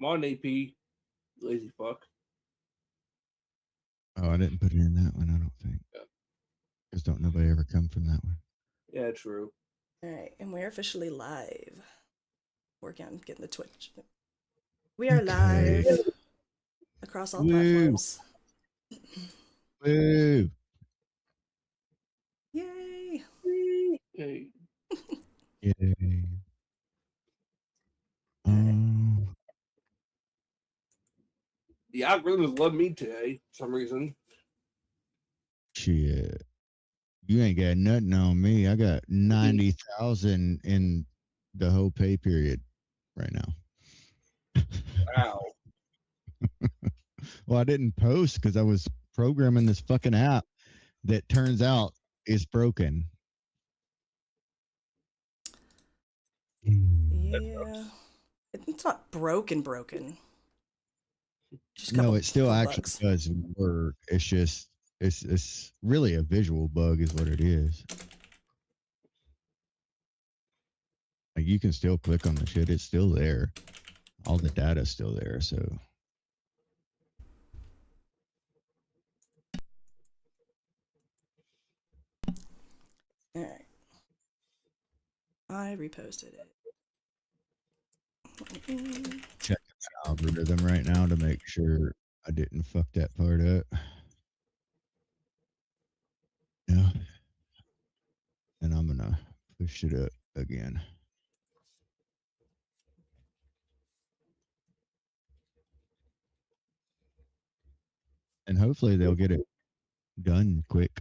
Come on, AP. Lazy fuck. Oh, I didn't put it in that one. I don't think. Yeah, Because don't nobody ever come from that one. yeah, true. All right, and we're officially live. Working on getting the Twitch. We are Okay. live across all Woo! platforms. Woo! Yay! Hey, Yay! All right. the algorithms love me today for some reason. Shit. You ain't got nothing on me. I got 90,000 in the whole pay period right now. Wow. Well, I didn't post because I was programming this fucking app that turns out is broken. Yeah. It's not broken. Just a No, couple it still little actually bugs. does work. It's just it's really a visual bug is what it is. Like you can still click on the shit. It's still there. All the data's still there. So All right. I reposted it. check the algorithm right now to make sure I didn't fuck that part up. Yeah. And I'm gonna push it up again. And hopefully they'll get it done quick.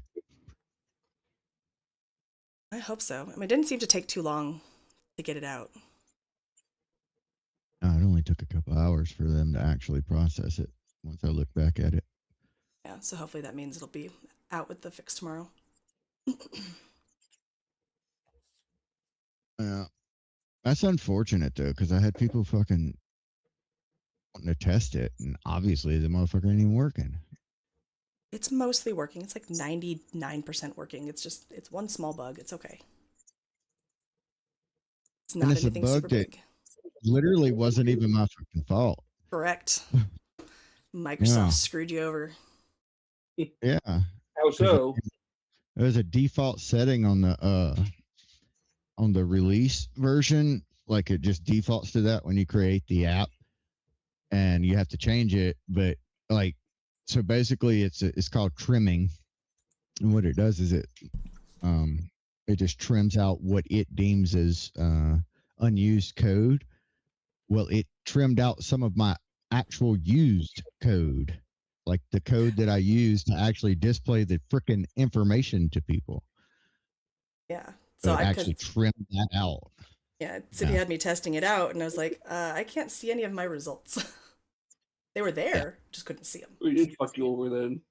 I hope so. I mean, it didn't seem to take too long to get it out. It only took a couple hours for them to actually process it once I look back at it. Yeah, so hopefully that means it'll be out with the fix tomorrow. Yeah. That's unfortunate though, because I had people fucking wanting to test it, and obviously the motherfucker ain't even working. It's mostly working. It's like 99% working. It's one small bug. It's okay. It's And not it's a anything bug super that big. literally wasn't even my fucking fault. Correct. Microsoft Yeah. screwed you over. Yeah. How Because so? there's a default setting on the release version, like it just defaults to that when you create the app, and you have to change it. But like, so basically, it's called trimming, and what it does is um it just trims out what it deems as unused code. Well, it trimmed out some of my actual used code, like the code that I use to actually display the freaking information to people. Yeah. So So it I, because actually trimmed that out. yeah, City Yeah. had me testing it out, and I was like, I can't see any of my results. They were Yeah. there, just couldn't see them. We did fuck you over then.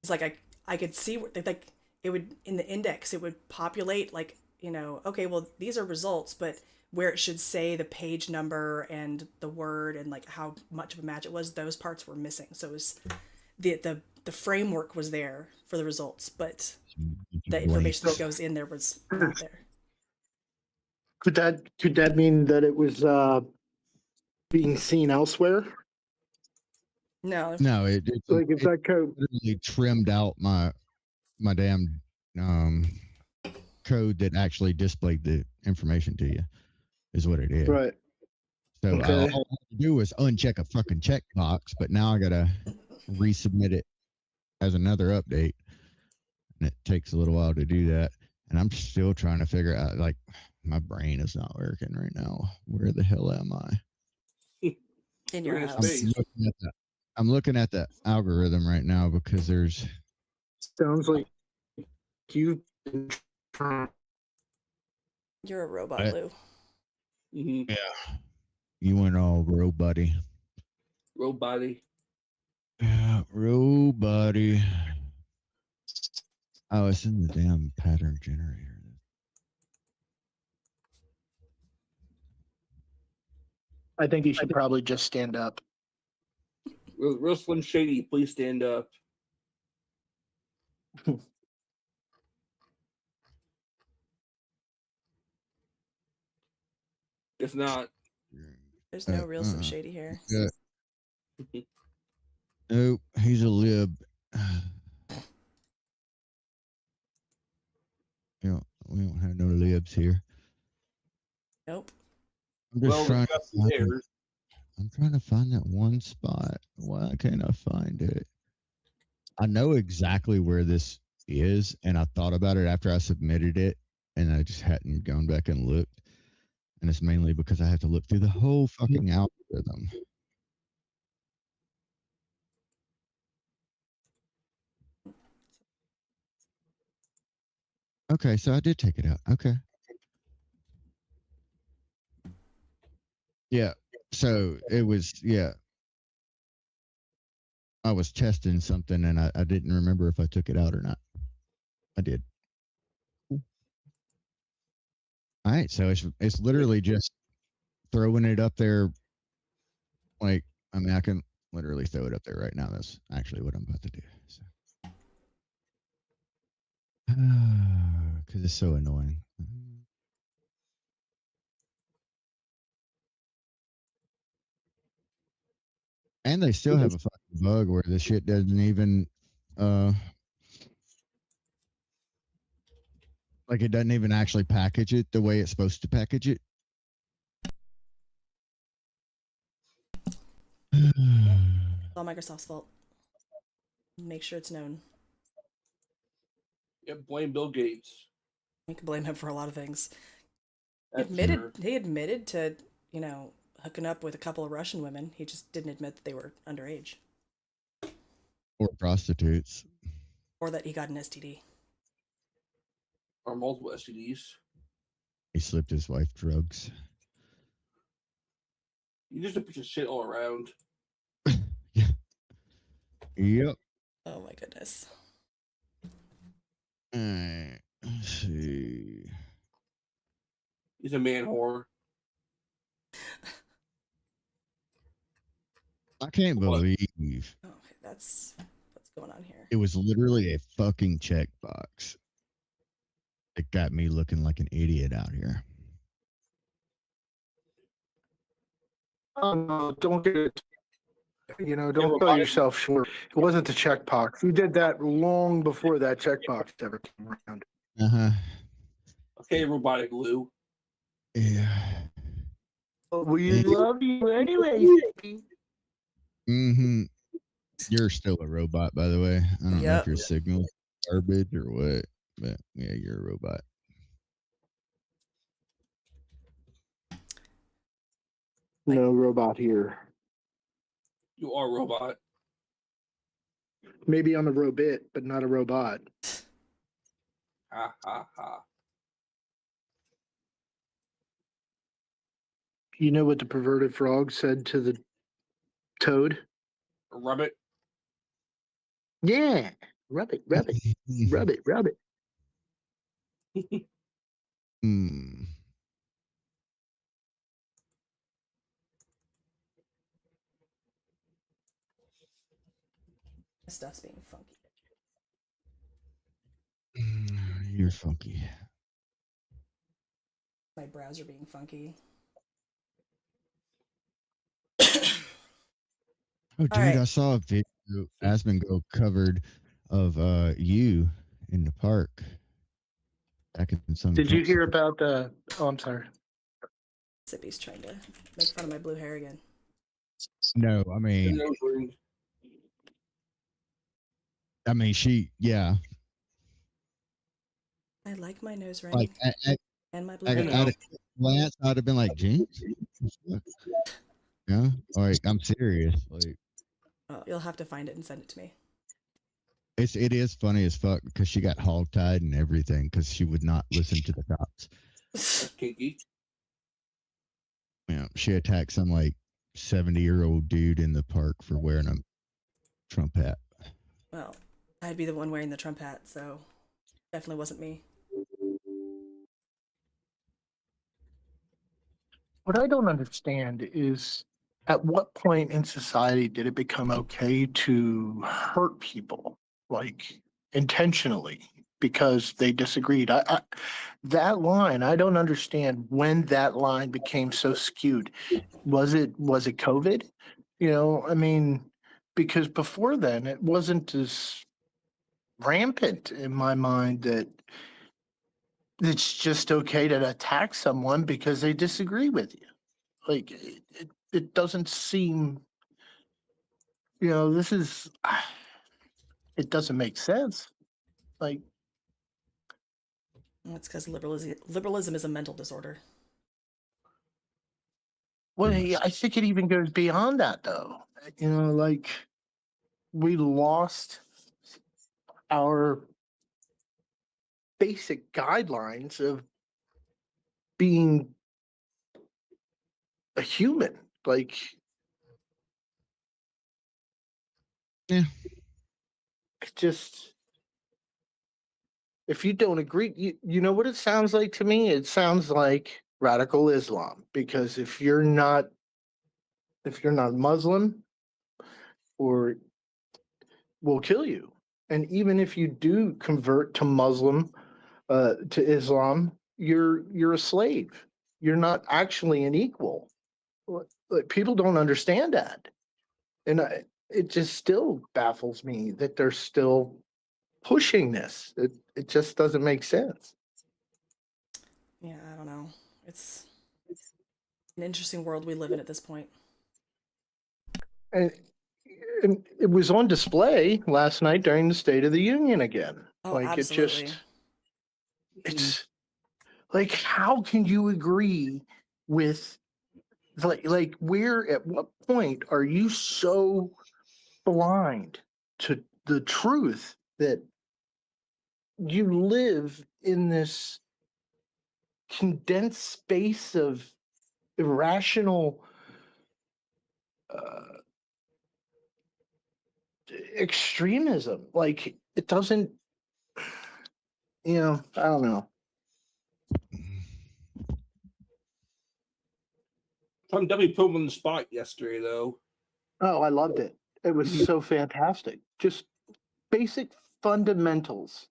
It's like I could see like it would in the index it would populate like okay, well these are results, but where it should say the page number and the word and like how much of a match it was, those parts were missing. So it was the framework was there for the results, but the information that Blanks. goes in there was not there. Could that mean that it was being seen elsewhere? No, No, it Like if that code, literally trimmed out my damn um, code that actually displayed the information to you. Is what it is. right? So Okay. all I had to do was uncheck a fucking checkbox, but now I gotta resubmit it as another update, and it takes a little while to do that. And I'm still trying to figure out, like, my brain is not working right now. Where the hell am I? in You're your in a I'm house. space. looking at the I'm looking at the algorithm right now because there's Sounds like you've been trying. You're a robot, Lou. Mm-hmm. yeah. You went all bro buddy. Road body. Yeah, bro buddy. Oh, it's in the damn pattern generator. I think you should probably just stand up. Real Slim Shady, please stand up. If not, There's no real Slim Shady here. Yeah. Nope, he's a lib. We don't have no libs here. Nope. I'm just Well, trying we to got some find, hairs. I'm trying to find that one spot. Why can't I find it? I know exactly where this is, and I thought about it after I submitted it, and I just hadn't gone back and looked. And it's mainly because I had to look through the whole fucking algorithm. Okay, so I did take it out. Okay. Yeah. So it was, yeah. I was testing something and I didn't remember if I took it out or not. I did. All right. So it's literally just throwing it up there. Like, I mean, I can literally throw it up there right now. That's actually what I'm about to do. So. Because it's so annoying. And they still have a fucking bug where the shit doesn't even, like it doesn't even actually package it the way it's supposed to package it. It's all Microsoft's fault. Make sure it's known. Yeah, blame Bill Gates. We can blame him for a lot of things. That's He admitted to, hooking up with a couple of Russian women. He just didn't admit that they were underage. Or prostitutes. Or that he got an STD. Or multiple STDs. He slipped his wife drugs. You just a piece of shit all around. Yeah. Yep. Oh my goodness. All right. Let's see. He's a man whore. I can't believe Oh, okay, that's what's going on here. it was literally a fucking checkbox. It got me looking like an idiot out here. Oh no, don't get it. Don't well, sell I- yourself short. It wasn't the checkbox. You did that long before that checkbox ever came around. Uh huh. Okay, robotic glue. Yeah. We love you anyway. Mm-hmm. You're still a robot, by the way. I don't know Yep. if your signal's garbage or what, but yeah, you're a robot. No robot here. You are a robot. Maybe I'm a robot, but not a robot. Ha ha ha. You know what the perverted frog said to the toad? Rub it. Yeah, rub it, rub it, rub it, rub it. Hmm. This stuff's being funky. You're funky. My browser being funky. Oh, dude, right. I saw a video Asmongold covered of you in the park. Back in some. Did you hear about the? Oh, I'm sorry. Sippy's trying to make fun of my blue hair again. No, I mean, she, yeah. I like my nose ring Like, and my blue at hair. a glance, I'd have been like, Jinx? Yeah, like, I'm serious. Like, Oh, you'll have to find it and send it to me. it is funny as fuck because she got hogtied and everything because she would not listen to the cops. That's kinky. Yeah, she attacked some like 70-year-old dude in the park for wearing a Trump hat. Well, I'd be the one wearing the Trump hat, so definitely wasn't me. What I don't understand is at what point in society did it become okay to hurt people, like intentionally? because they disagreed. That line, I don't understand when that line became so skewed. Was it COVID? You know, I mean, because before then it wasn't as rampant in my mind that it's just okay to attack someone because they disagree with you. Like it doesn't seem, you know, this is it doesn't make sense. Like, That's because liberalism is a mental disorder. well, Pretty much. I think it even goes beyond that, though. You know, like we lost our basic guidelines of being a human. Like, Yeah. it just, if you don't agree, you know what it sounds like to me? It sounds like radical Islam, because if you're not Muslim, or will kill you. And even if you do convert to Muslim, to Islam, you're a slave. You're not actually an equal. Like, people don't understand that, and it just still baffles me that they're still pushing this. It just doesn't make sense. Yeah, I don't know. It's an interesting world we live in at this point. And and it was on display last night during the State of the Union again. Oh, Like, absolutely. it's like, how can you agree with, like where, at what point are you so blind to the truth that you live in this condensed space of irrational uh, extremism? Like, it doesn't, you know, I don't know. I'm definitely put him on the spot yesterday, though. Oh, I loved it. It was so fantastic. Just basic fundamentals.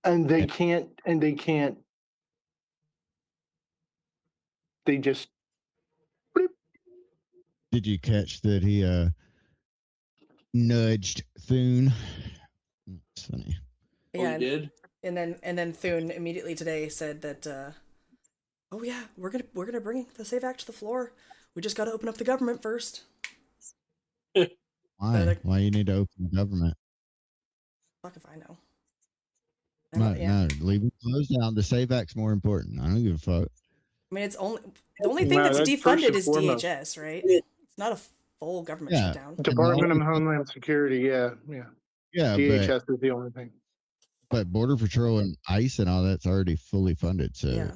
And they can't, they just, Did you catch that he nudged Thune? It's funny. Oh, Yeah, he did? and then Thune immediately today said that, oh yeah, we're gonna bring the Save Act to the floor. We just got to open up the government first. Why? Why you need to open the government? Fuck if I know. No, Yeah. no, leave it closed down. The Save Act's more important. I don't give a fuck. I mean, it's only the only thing No, that's that's first defunded and is foremost. DHS, right? It's not a full government Yeah. shutdown. Department of And Homeland Security. Yeah. yeah, DHS is the only thing. but Border Patrol and ICE and all that's already fully funded, so Yeah.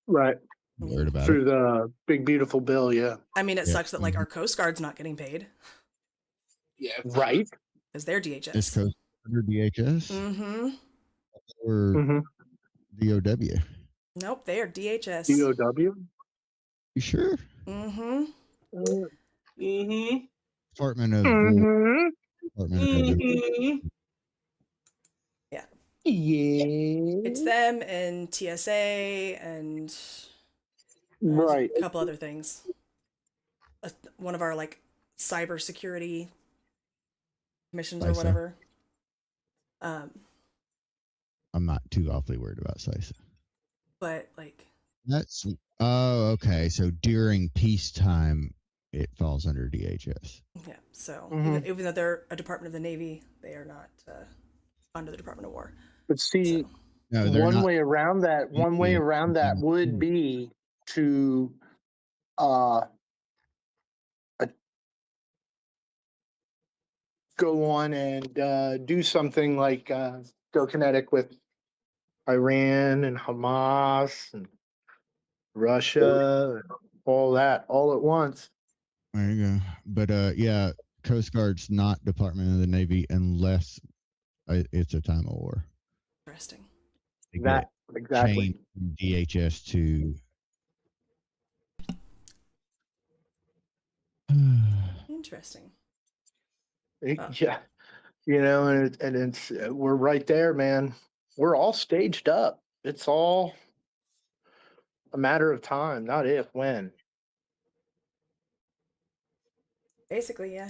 Right. I'm worried about Through it. the big beautiful bill. Yeah. I mean, it Yeah. sucks that like our Coast Guard's not getting paid Yeah. Right. because they're This DHS. goes under DHS Mm-hmm. or Mm-hmm. DOW. Nope, they are DHS. DOW. You sure? Mm-hmm. Mm-hmm. Department of War. Mm-hmm. Department of Mm-hmm. Yeah. Yeah. It's them and TSA and Right. a couple other things. One of our like cybersecurity missions or CISA. whatever. I'm not too awfully worried about CISA. But like That's okay. So during peacetime, it falls under DHS. yeah, so Mhm. even though they're a Department of the Navy, they are not under the Department of War. But see, So, No, they're one not. way around that. One way around that would be to uh go on and do something like go kinetic with Iran and Hamas and Russia and all that all at once. There you go. But yeah, Coast Guard's not Department of the Navy unless it's a time of war. interesting. They get That exactly. changed from DHS to. Interesting. Yeah, you know, and it's we're right there, man. we're all staged up. It's all a matter of time, not if, when. Basically, yeah.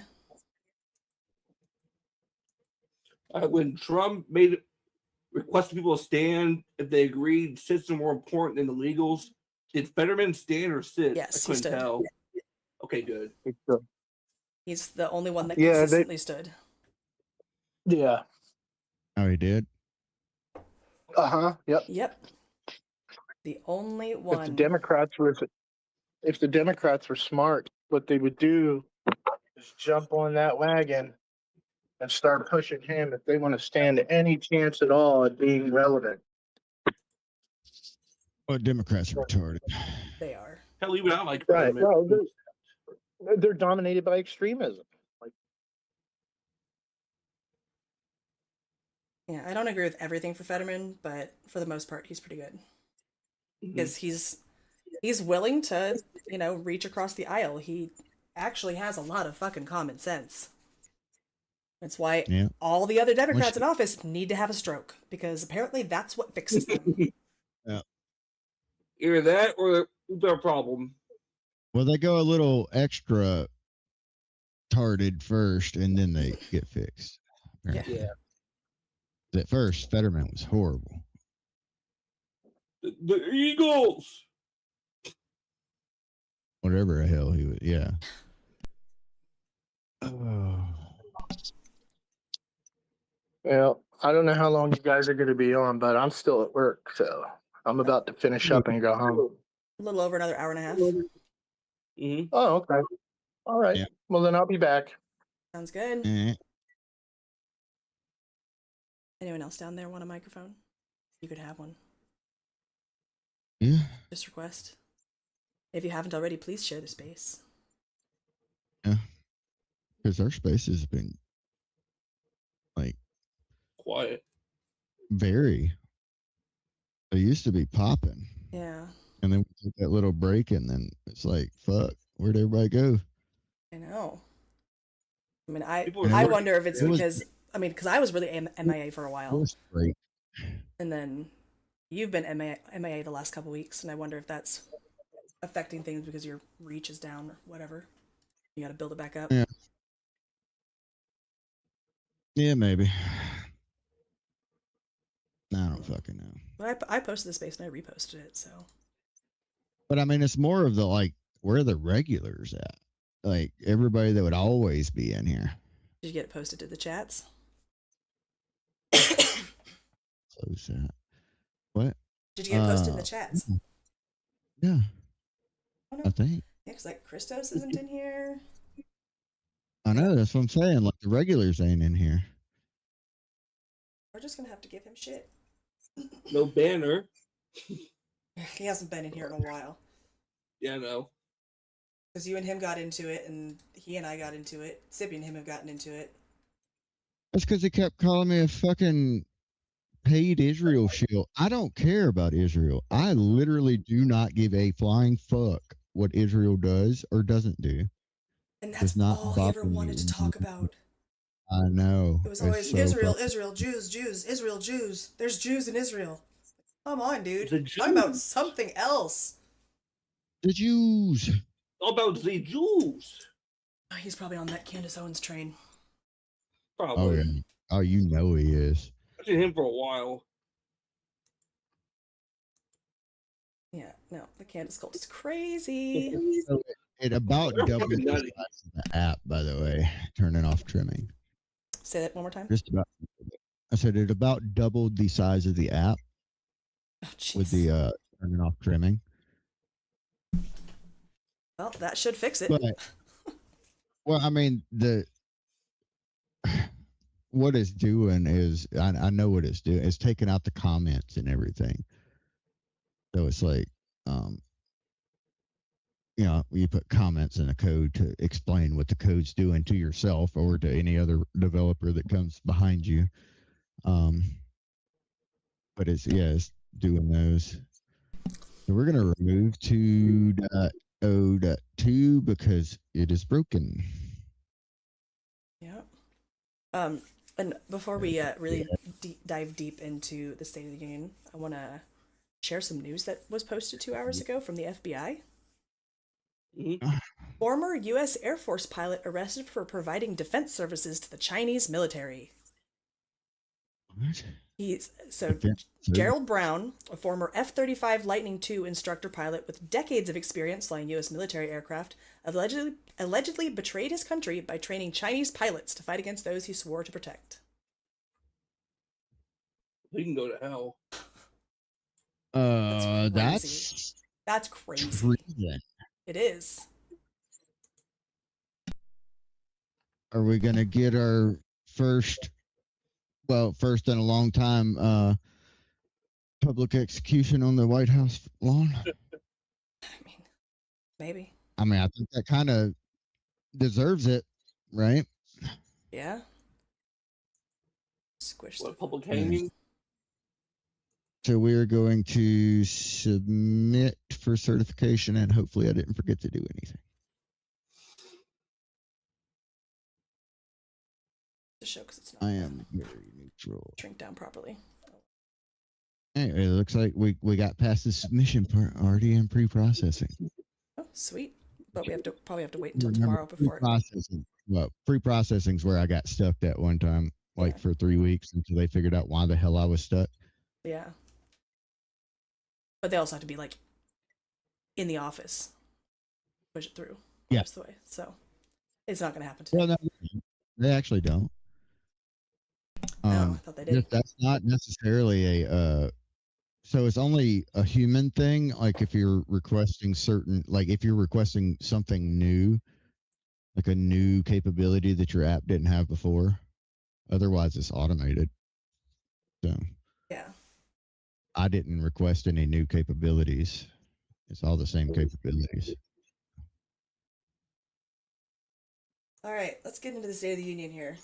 When Trump made requested people to stand if they agreed citizens were more important than the legals, did Fetterman stand or sit? Yes, I he couldn't stood. tell. Okay, good. He's the only one that Yeah, consistently stood. Yeah. Oh, he did. Yep. Yep. The only If the one. Democrats were smart, what they would do is jump on that wagon and start pushing him if they want to stand any chance at all at being relevant. Well, Democrats are retarded. They are. Hell, even I like Right. Fetterman. Well, they're dominated by extremism. Like, Yeah, I don't agree with everything for Fetterman, but for the most part, he's pretty good. Mhm. Because he's willing to, reach across the aisle. He actually has a lot of fucking common sense. That's why Yeah. all the other Democrats in office need to have a stroke, because apparently that's what fixes them. Yeah. Either that or their problem. Well, they go a little extra tarded first, and then they get fixed. Yeah. At first, Fetterman was horrible. The Eagles. Whatever the hell he was. Yeah. Oh. well, I don't know how long you guys are going to be on, but I'm still at work, so I'm about to finish up and go home. A little over another hour and a half. Mm-hmm. Oh, okay. All right. Yeah. Well, then I'll be back. Sounds good. Eh. Anyone else down there want a microphone? You could have one. Yeah. Just request. If you haven't already, please share the space. Yeah. Because our space has been like Quiet. very. It used to be popping. Yeah. And then we took that little break, and then it's like, fuck, where'd everybody go? I know. I mean, I People are I worried. wonder if it's It was- because because I was really MIA for a It while, was great. and then you've been MIA the last couple weeks, and I wonder if that's affecting things because your reach is down or whatever. You got to build it back up. Yeah. Yeah, maybe. I don't fucking know. But I posted the space and I reposted it, so But I mean, it's more of the like, where are the regulars at? Like everybody that would always be in here. did you get it posted to the chats? Close that. What? Did you get it posted in the chats? Yeah, Oh, no. I think. Yeah, because like Christos isn't in here. I know. That's what I'm saying. Like the regulars ain't in here. We're just gonna have to give him shit. No banner. He hasn't been in here in a while. Yeah, no. Because you and him got into it, and he and I got into it. Sippy and him have gotten into it. That's because he kept calling me a fucking paid Israel shield. I don't care about Israel. I literally do not give a flying fuck what Israel does or doesn't do. And that's Does not all he ever bother wanted me. to talk about. I know. It was It's always so Israel, fucking- Israel, Jews, Jews, Israel, Jews. There's Jews in Israel. Come on, dude. The Talk about Jews. something else. The Jews. All about the Jews. Oh, he's probably on that Candace Owens train. Probably. Oh yeah. Oh, you know he is. I've seen him for a while. Yeah, no, the Candace cult is crazy. It about They're doubled fucking the nutty. size of the app, by the way. Turning off trimming. Say that one more time. Just about. I said it about doubled the size of the app Oh, with jeez. the turning off trimming. Well, that should fix it. But well, I mean what it's doing is I know what it's doing. It's taking out the comments and everything. So it's like you put comments in a code to explain what the code's doing to yourself or to any other developer that comes behind you. But it's doing those. So we're gonna remove 2.0.2 because it is broken. Yeah. And before we really dive deep into the State of the Union, I want to share some news that was posted 2 hours ago from the FBI. Mhm. Former U.S. Air Force pilot arrested for providing defense services to the Chinese military. What? So Defense service? Gerald Brown, a former F-35 Lightning II instructor pilot with decades of experience flying U.S. military aircraft, allegedly betrayed his country by training Chinese pilots to fight against those he swore to protect. We can go to hell. That's crazy. That's crazy. Treason. It is. Are we gonna get our first in a long time public execution on the White House lawn? I mean, maybe. I mean, I think that kind of deserves it, right? Yeah. Squish What the public Yeah. hanging? So we're going to submit for certification, and hopefully I didn't forget to do anything. to show because it's not. I am very neutral. Shrink down properly. Anyway, it looks like we got past the submission part already in pre-processing. Oh, sweet. But we probably have to wait until tomorrow before it. Pre-processing. Well, pre-processing's where I got stuck that one time, like for 3 weeks until they figured out why the hell I was stuck. Yeah. But they also have to be like in the office, push it through. Yeah. That's the way. So it's not going to happen today. Well, no, they actually don't. No, I thought they did. That's not necessarily a. So it's only a human thing. Like if you're requesting if you're requesting something new, like a new capability that your app didn't have before. Otherwise, it's automated. So Yeah. I didn't request any new capabilities. It's all the same capabilities. All right, let's get into the State of the Union here.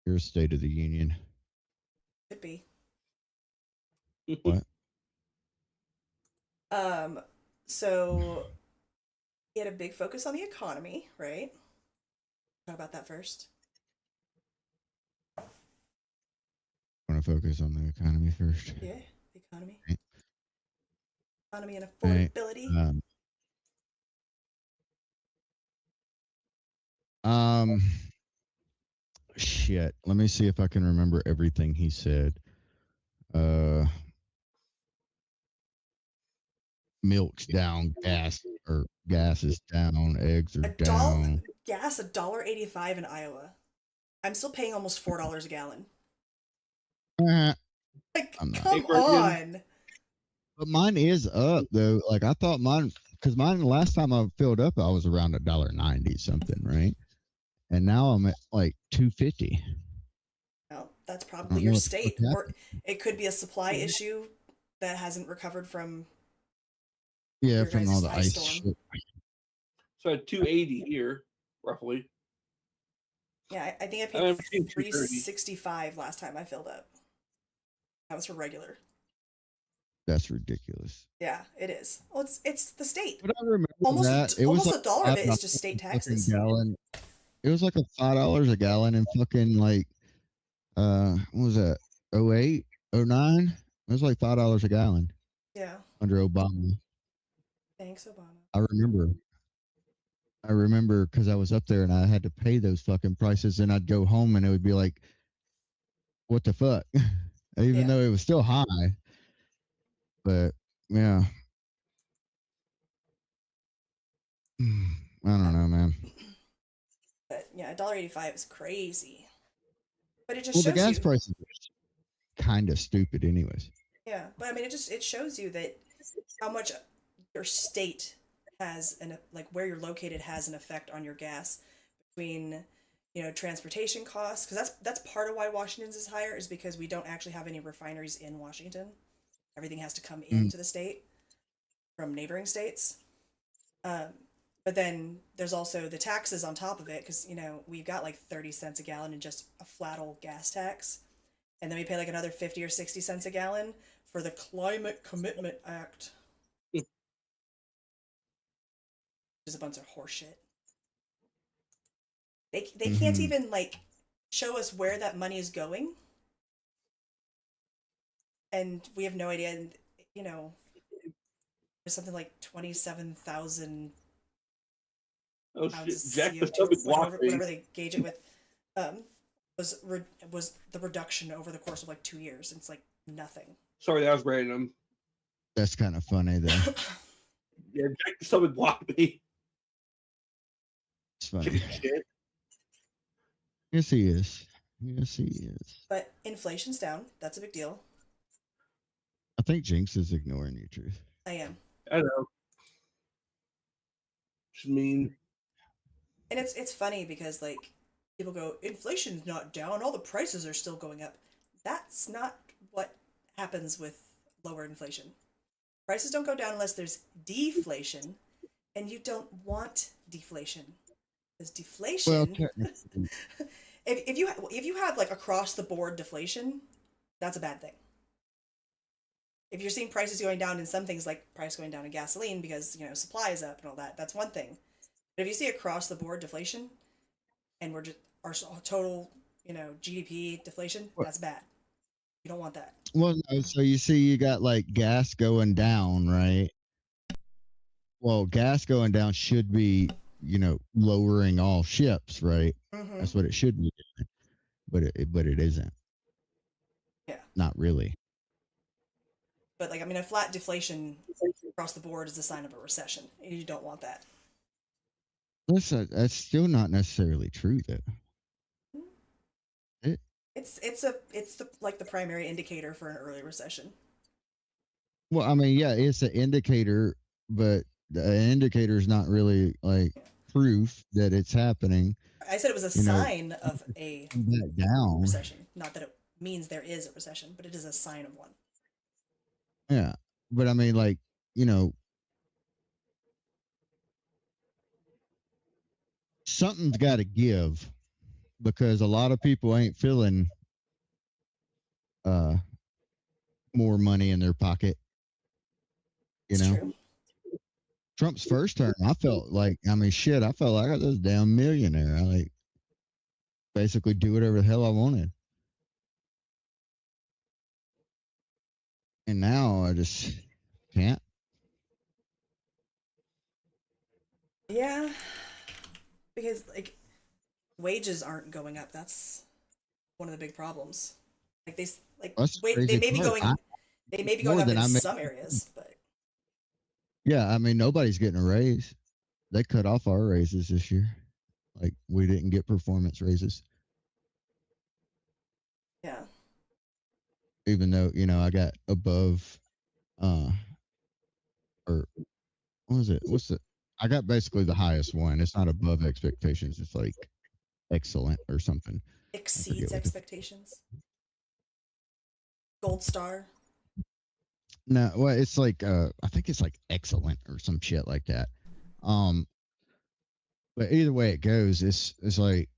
Here's State of the Union. Could be. What? So he had a big focus on the economy, right? Talk about that first. Want to focus on the economy first? Yeah, the economy. Right. Economy and affordability. Shit. Let me see if I can remember everything he said. Milk's down, gas is down, eggs are down. Gas $1.85 in Iowa. I'm still paying almost $4 a gallon. Like, come on. But mine is up though. Like I thought because mine last time I filled up, I was around $1.90 something, right? And now I'm at like $2.50. No, that's probably your state, or it could be a supply issue that hasn't recovered from. Yeah, from all the ice shit. So at 280 here, roughly. Yeah, I think I paid $3.65 last time I filled up. That was for regular. That's ridiculous. Yeah, it is. Well, it's the state. But I remember almost was a dollar of it is just state taxes. Gallon. It was like $5 a gallon in fucking like what was that? 08, 09? It was like $5 a gallon. Yeah. Under Obama. Thanks, Obama. I remember because I was up there and I had to pay those fucking prices, and I'd go home and it would be like, what the fuck? Even though it was still high. But yeah. I don't know, man. But yeah, $1.85 is crazy. But it just shows the gas prices are kind of stupid anyways. Yeah, but I mean it shows you that how much your state has where you're located has an effect on your gas between transportation costs, because that's part of why Washington's is higher, is because we don't actually have any refineries in Washington. Everything has to come into the state from neighboring states. But then there's also the taxes on top of it, because we've got like 30 cents a gallon in just a flat old gas tax, and then we pay like another 50 or 60 cents a gallon for the Climate Commitment Act. Just a bunch of horseshit. They can't even like show us where that money is going, and we have no idea. And you know, there's something like 27,000 Oh pounds shit, of Jack the CO2, stomach blocked me. whatever they gauge it with, um, was the reduction over the course of like 2 years. It's like nothing. Sorry, that was random. That's kind of funny though. Yeah, Jack the stomach blocked me. It's funny. Chicken shit. Yes, he is. Yes, he is. But inflation's down. That's a big deal. I think Jinx is ignoring you, Truth. I am. I know. Just mean. And it's funny because like people go, inflation's not down, all the prices are still going up. That's not what happens with lower inflation. Prices don't go down unless there's deflation, and you don't want deflation. Because deflation, Well, technically, if you have like across the board deflation, that's a bad thing. If you're seeing prices going down in some things, like price going down in gasoline because supply is up and all that, that's one thing. But if you see across the board deflation, and we're just our total GDP deflation, that's bad. You don't want that. well, no, so you see, you got like gas going down, right? Well, gas going down should be, lowering all ships, right? Mm-hmm. That's what it should be doing, but it isn't. Yeah. Not really. But like, I mean, a flat deflation across the board is a sign of a recession. You don't want that. That's still not necessarily true, though. It's the primary indicator for an early recession. Well, I mean, yeah, it's an indicator, but the indicator is not really like proof that it's happening. I said it was a sign of a down recession. Not that it means there is a recession, but it is a sign of one. Yeah, but I mean, like, something's got to give because a lot of people ain't feeling more money in their pocket. True. Trump's first term, I felt like, I felt like I was a damn millionaire. I like basically do whatever the hell I wanted. And now I just can't. Yeah, because like wages aren't going up. That's one of the big problems. Like they may be going up in some areas, but yeah, I mean, nobody's getting a raise. They cut off our raises this year. Like we didn't get performance raises. Yeah. Even though, I got above or what was it? I got basically the highest one. It's not above expectations. It's like excellent or something. Exceeds expectations. Gold star. No, well, it's like I think it's like excellent or some shit like that. But either way it goes, it's like,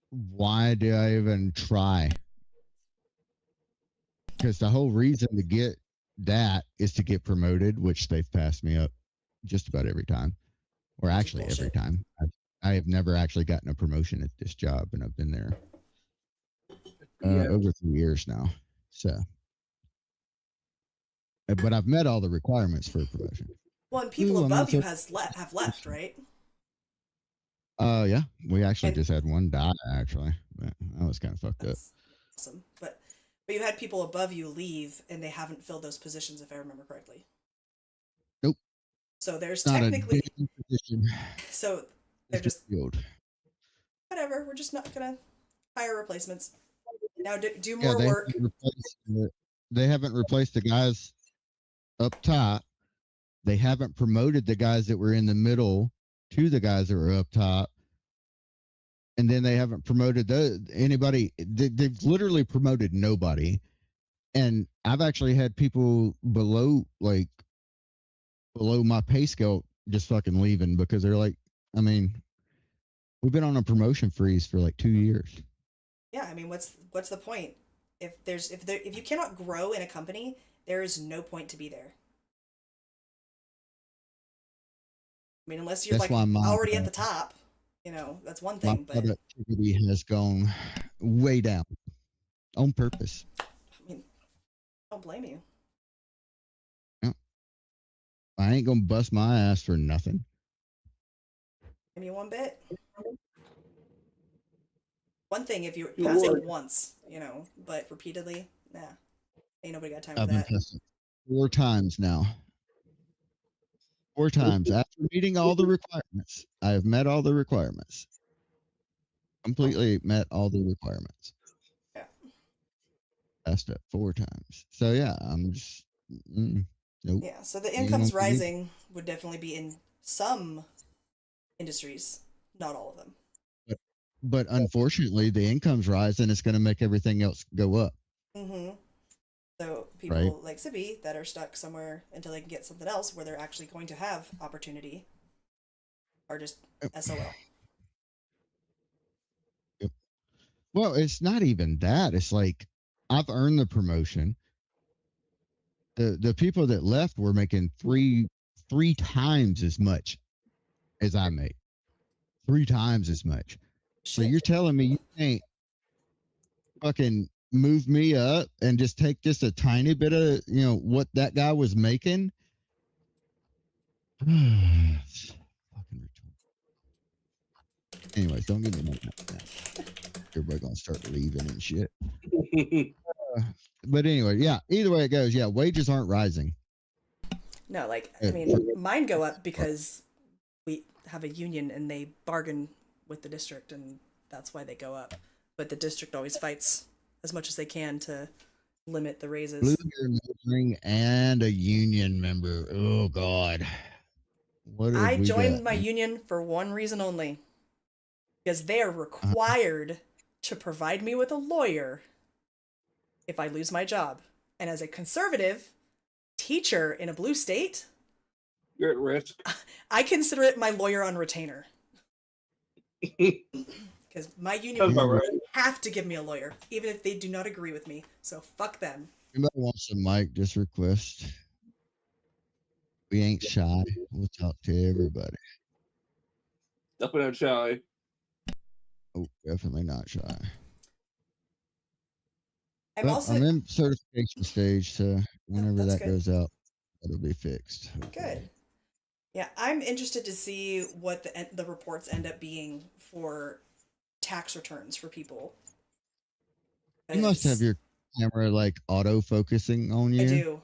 why do I even try? Because the whole reason to get that is to get promoted, which they've passed me up just about every time, or actually every time. I have never actually gotten a promotion at this job, and I've been there over 3 years now. So, but I've met all the requirements for a promotion. Well, and people above you have left, right? Yeah, we actually just had one die actually, but that was kind of fucked up. Awesome, but you had people above you leave, and they haven't filled those positions, if I remember correctly. Nope. So there's technically position. So they're just whatever. We're just not gonna hire replacements. Now do more work. They haven't replaced the guys up top. They haven't promoted the guys that were in the middle to the guys that were up top. And then they haven't promoted anybody. They've literally promoted nobody. And I've actually had people below my pay scale just fucking leaving because they're like, I mean, we've been on a promotion freeze for like 2 years. Yeah, I mean, what's the point? If you cannot grow in a company, there is no point to be there. I mean, unless you're already at the top. that's one My thing, but productivity has gone way down on purpose. I mean, I don't blame you. Yeah. I ain't gonna bust my ass for nothing. Give me one bit. One thing if you Good pass it Lord. once, but repeatedly, nah. Ain't nobody got time for I've been that. tested 4 times now. 4 times after meeting all the requirements. I have met all the requirements. Completely met all the requirements. Yeah. Passed it 4 times. So yeah, I'm just nope. Yeah, so the Ain't incomes gonna forget. rising would definitely be in some industries, not all of them. But unfortunately, the income's rise and it's going to make everything else go up, Mm-hmm. So people right? like Sippy that are stuck somewhere until they can get something else where they're actually going to have opportunity are just SOL. Yep. Well, it's not even that. It's like I've earned the promotion. The people that left were making three times as much as I make. 3 times as much. So Shit. you're telling me you can't fucking move me up and just take just a tiny bit of what that guy was making? Fucking retarded. Anyways, don't give me no now. Everybody gonna start leaving and shit. But anyway, yeah. Either way it goes, yeah, wages aren't rising. No, Uh, mine go up because we have a union and they bargain with the district and that's why they go up. But the district always fights as much as they can to limit the raises. Blue ring and a union member. Oh God. What have I we joined got? my union for one reason only. Because they are required to provide me with a lawyer if I lose my job. And as a conservative teacher in a blue state, You're at risk. I consider it my lawyer on retainer. Because my union Sounds about will right. have to give me a lawyer, even if they do not agree with me. So fuck them. Anybody wants some mic, just request. We ain't shy. We'll talk to everybody. Definitely not shy. Oh, definitely not shy. I'm in certification stage, so whenever that's that good. goes out, it'll be fixed. Hopefully. Good. Yeah, I'm interested to see what the reports end up being for tax returns for people. You must have your camera like auto focusing on you. I do.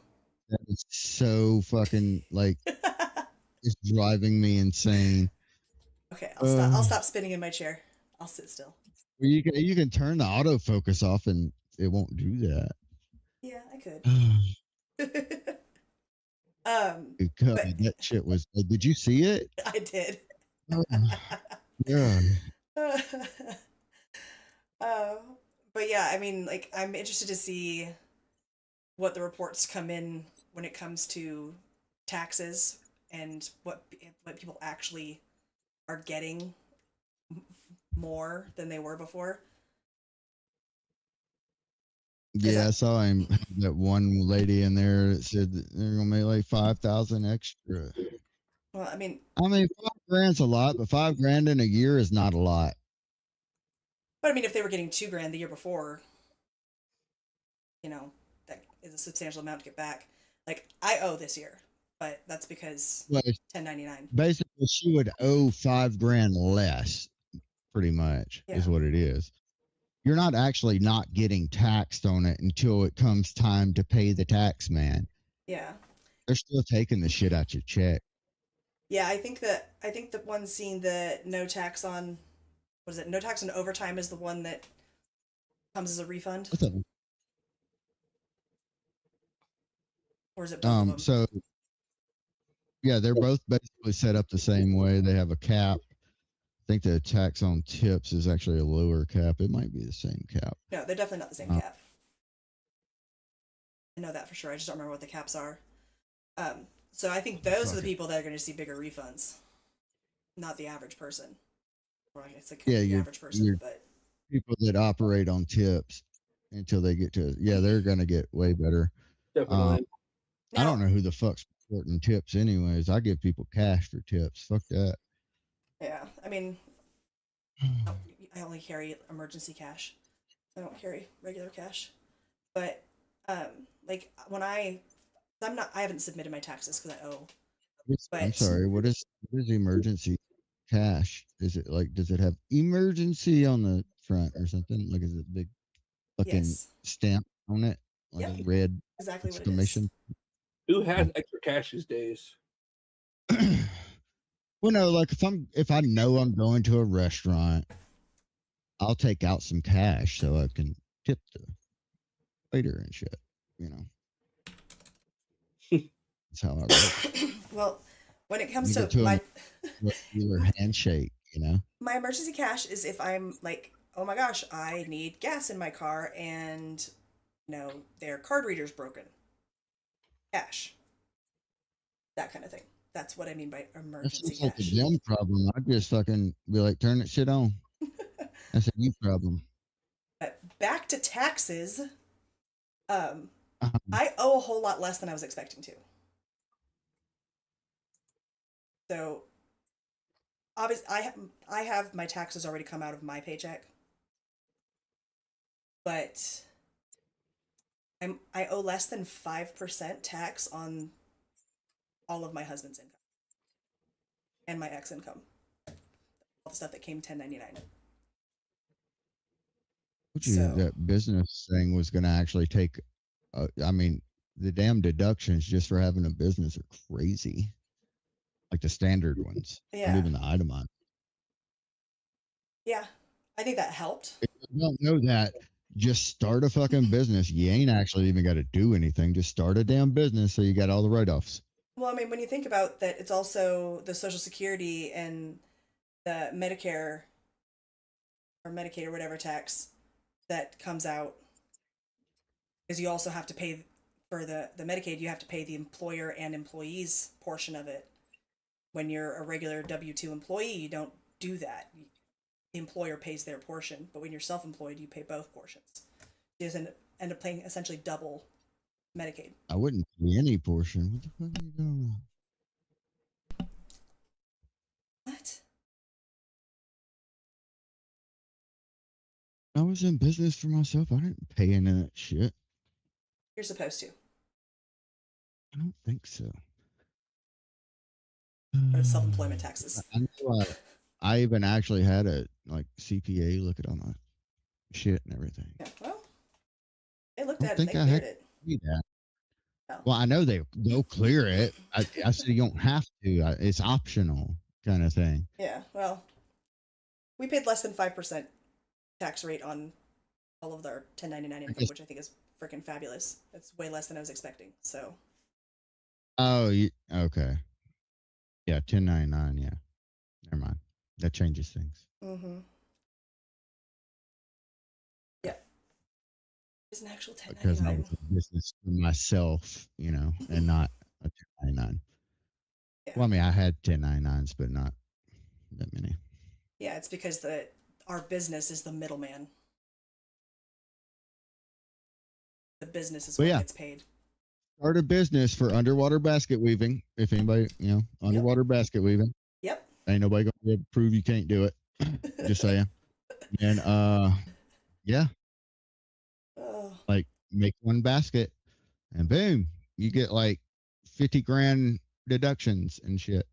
That is so fucking like it's driving me insane. Okay, I'll stop spinning in my chair. I'll sit still. Well, you can turn the autofocus off and it won't do that. Yeah, I could. God, but that shit was. Did you see it? I did. Yeah. But yeah, I mean, I'm interested to see what the reports come in when it comes to taxes and what people actually are getting more than they were before. Yeah, I saw him. That one lady in there that said that they're gonna make like 5,000 extra. Well, I mean, $5,000's a lot, but $5,000 in a year is not a lot. but I mean, if they were getting $2,000 the year before, that is a substantial amount to get back. Like I owe this year, but that's because 1099. Basically, she would owe $5,000 less, pretty much, is what it is. You're not actually not getting taxed on it until it comes time to pay the tax man. Yeah. They're still taking the shit out your check. Yeah, I think the one seeing the no tax on no tax on overtime is the one that comes as a refund. Or is it both of them? So yeah, they're both basically set up the same way. They have a cap. I think the tax on tips is actually a lower cap. It might be the same cap. No, they're definitely not the same cap. I know that for sure. I just don't remember what the caps are. So I think those are the people that are going to see bigger refunds, not the average person. Or I guess the average person, but people that operate on tips until they get to they're going to get way better. Definitely. I don't know who the fuck's reporting tips anyways. I give people cash for tips. Fuck that. Yeah, I mean, I only carry emergency cash. I don't carry regular cash. But like when I haven't submitted my taxes because I owe. I'm But sorry. What is emergency cash? Is it like, does it have emergency on the front or something? Like, is it a big fucking yes, stamp on it? Like yep, a red exactly what it is. exclamation? Who has extra cash these days? Well, no, like if I know I'm going to a restaurant, I'll take out some cash so I can tip the waiter and shit. You know, that's how I roll. Well, when it comes You go to to my a regular handshake, you know. my emergency cash is if I'm like, oh my gosh, I need gas in my car and their card reader's broken. Cash. That kind of thing. That's what I mean by That emergency sounds like a cash. them problem. I'd just fucking be like, turn that shit on. That's a you problem. But back to taxes. Uh-huh. I owe a whole lot less than I was expecting to. So obviously I have my taxes already come out of my paycheck. But I owe less than 5% tax on all of my husband's income and my ex income. All the stuff that came 1099. Told you So that business thing was going to actually take. I mean, the damn deductions just for having a business are crazy. Like the standard ones, not yeah, even the itemized. yeah, I think that helped. If you don't know that, just start a fucking business. You ain't actually even got to do anything. Just start a damn business so you got all the write offs. Well, I mean, when you think about that, it's also the Social Security and the Medicare or Medicaid or whatever tax that comes out, because you also have to pay for the Medicaid. You have to pay the employer and employees portion of it. When you're a regular W-2 employee, you don't do that. The employer pays their portion, but when you're self-employed, you pay both portions. You just end up paying essentially double Medicaid. I wouldn't pay any portion. What the fuck are you doing? What? I was in business for myself. I didn't pay any of that shit. You're supposed to. I don't think so. But it's self-employment taxes. I know I even actually had a like CPA look at all my shit and everything. Yeah, well, they looked I don't at it and think they I cleared had it. to do that. No. Well, I know they'll clear it. I said you don't have to. It's optional kind of thing. Yeah, well, we paid less than 5% tax rate on all of their 1099 income, which I think is freaking fabulous. That's way less than I was expecting. So. Oh, okay. Yeah, 1099. Yeah, never mind. That changes things. Mm-hmm. Yeah. It's an actual 1099. Because I was in business for myself, you know, and not a 1099. Yeah. Well, I mean, I had 1099s, but not that many. Yeah, it's because our business is the middleman. The business is what gets paid. Start a business for underwater basket weaving. If anybody, underwater basket weaving. Yep. Ain't nobody gonna be able to prove you can't do it. Just saying. And yeah. Oh. Like make one basket and boom, you get like 50 grand deductions and shit.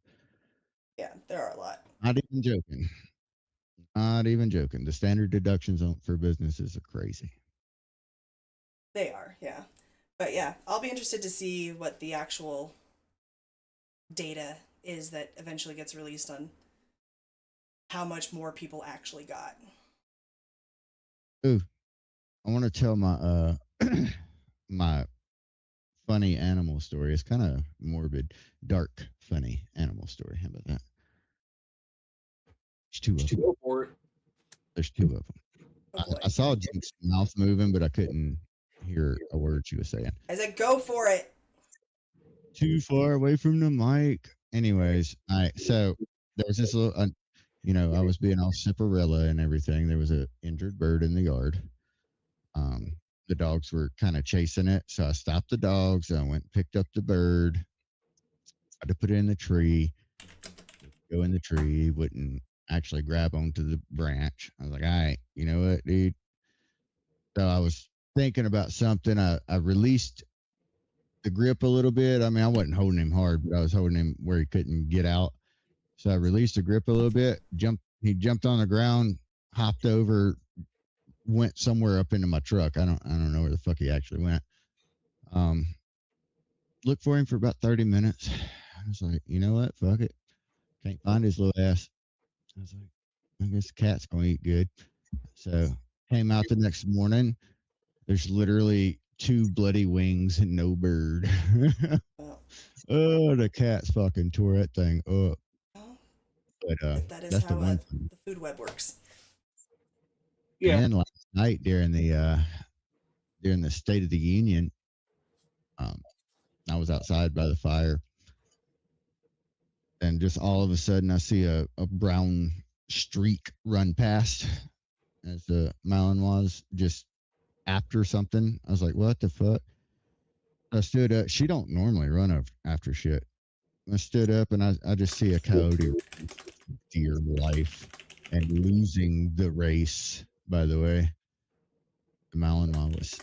Yeah, there are a lot. Not even joking. Not even joking. The standard deductions for businesses are crazy. They are, yeah. But yeah, I'll be interested to see what the actual data is that eventually gets released on how much more people actually got. Ooh, I want to tell my my funny animal story. It's kind of morbid, dark, funny animal story. How about that? There's two of them. Go for it. There's two of them. Oh, I saw Jinx's mouth moving, but I couldn't hear a word she was saying. I said, go for it. Too far away from the mic. Anyways, so there was this little, I was being all Cinderella and everything. There was an injured bird in the yard. The dogs were kind of chasing it, so I stopped the dogs. I went and picked up the bird, tried to put it in the tree. Go in the tree, wouldn't actually grab onto the branch. I was like, all right, you know what, dude? So I was thinking about something. I released the grip a little bit. I mean, I wasn't holding him hard, but I was holding him where he couldn't get out. So I released the grip a little bit. He jumped on the ground, hopped over, went somewhere up into my truck. I don't know where the fuck he actually went. Um, looked for him for about 30 minutes. I was like, you know what? Fuck it. Can't find his little ass. I was like, I guess the cat's gonna eat good. So came out the next morning. There's literally two bloody wings and no bird. Well, Oh, the cats fucking tore that thing up. well, But that is that's the how one thing. the food web works. And Yeah. then last night during the State of the Union, um, I was outside by the fire, and just all of a sudden I see a brown streak run past as the Malinois just after something. I was like, what the fuck? I stood up. She don't normally run after shit. I stood up and I just see a coyote running for dear life and losing the race, by the way. The Malinois was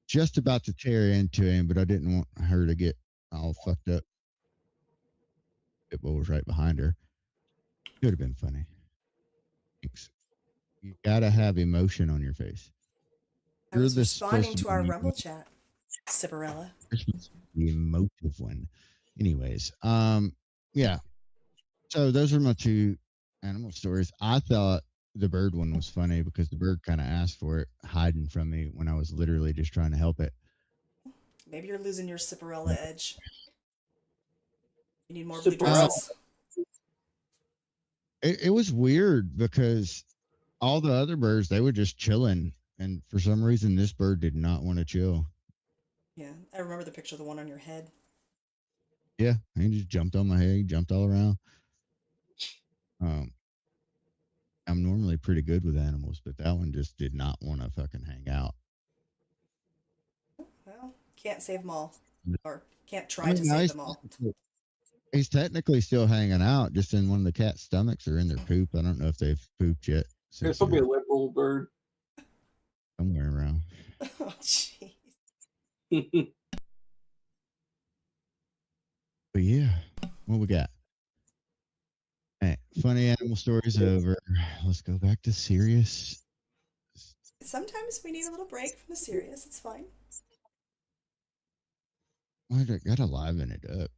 just about to tear into him, but I didn't want her to get all fucked up. Pitbull was right behind her. Could have been funny. Thanks. You gotta have emotion on your face. I You're was the supposed responding to to our be Rumble chat, Ciparella. the emotive one. Anyways, yeah. So those are my two animal stories. I thought the bird one was funny because the bird kind of asked for it, hiding from me when I was literally just trying to help it. Maybe you're losing your Ciparella edge. You need more blue Ciparella. dresses. It was weird because all the other birds they were just chilling, and for some reason this bird did not want to chill. Yeah, I remember the picture of the one on your head. Yeah, he just jumped on my head, he jumped all around. Um, I'm normally pretty good with animals, but that one just did not want to fucking hang out. Well, can't save them all, or can't I try mean, to no, save them all. he's technically still hanging out, just in one of the cat's stomachs or in their poop. I don't know if they've pooped yet There's since probably they're a liberal bird. somewhere around. Oh, jeez. But yeah, what we got? Hey, funny animal stories over. Let's go back to serious. Sometimes we need a little break from the serious. It's fine. I gotta liven it up.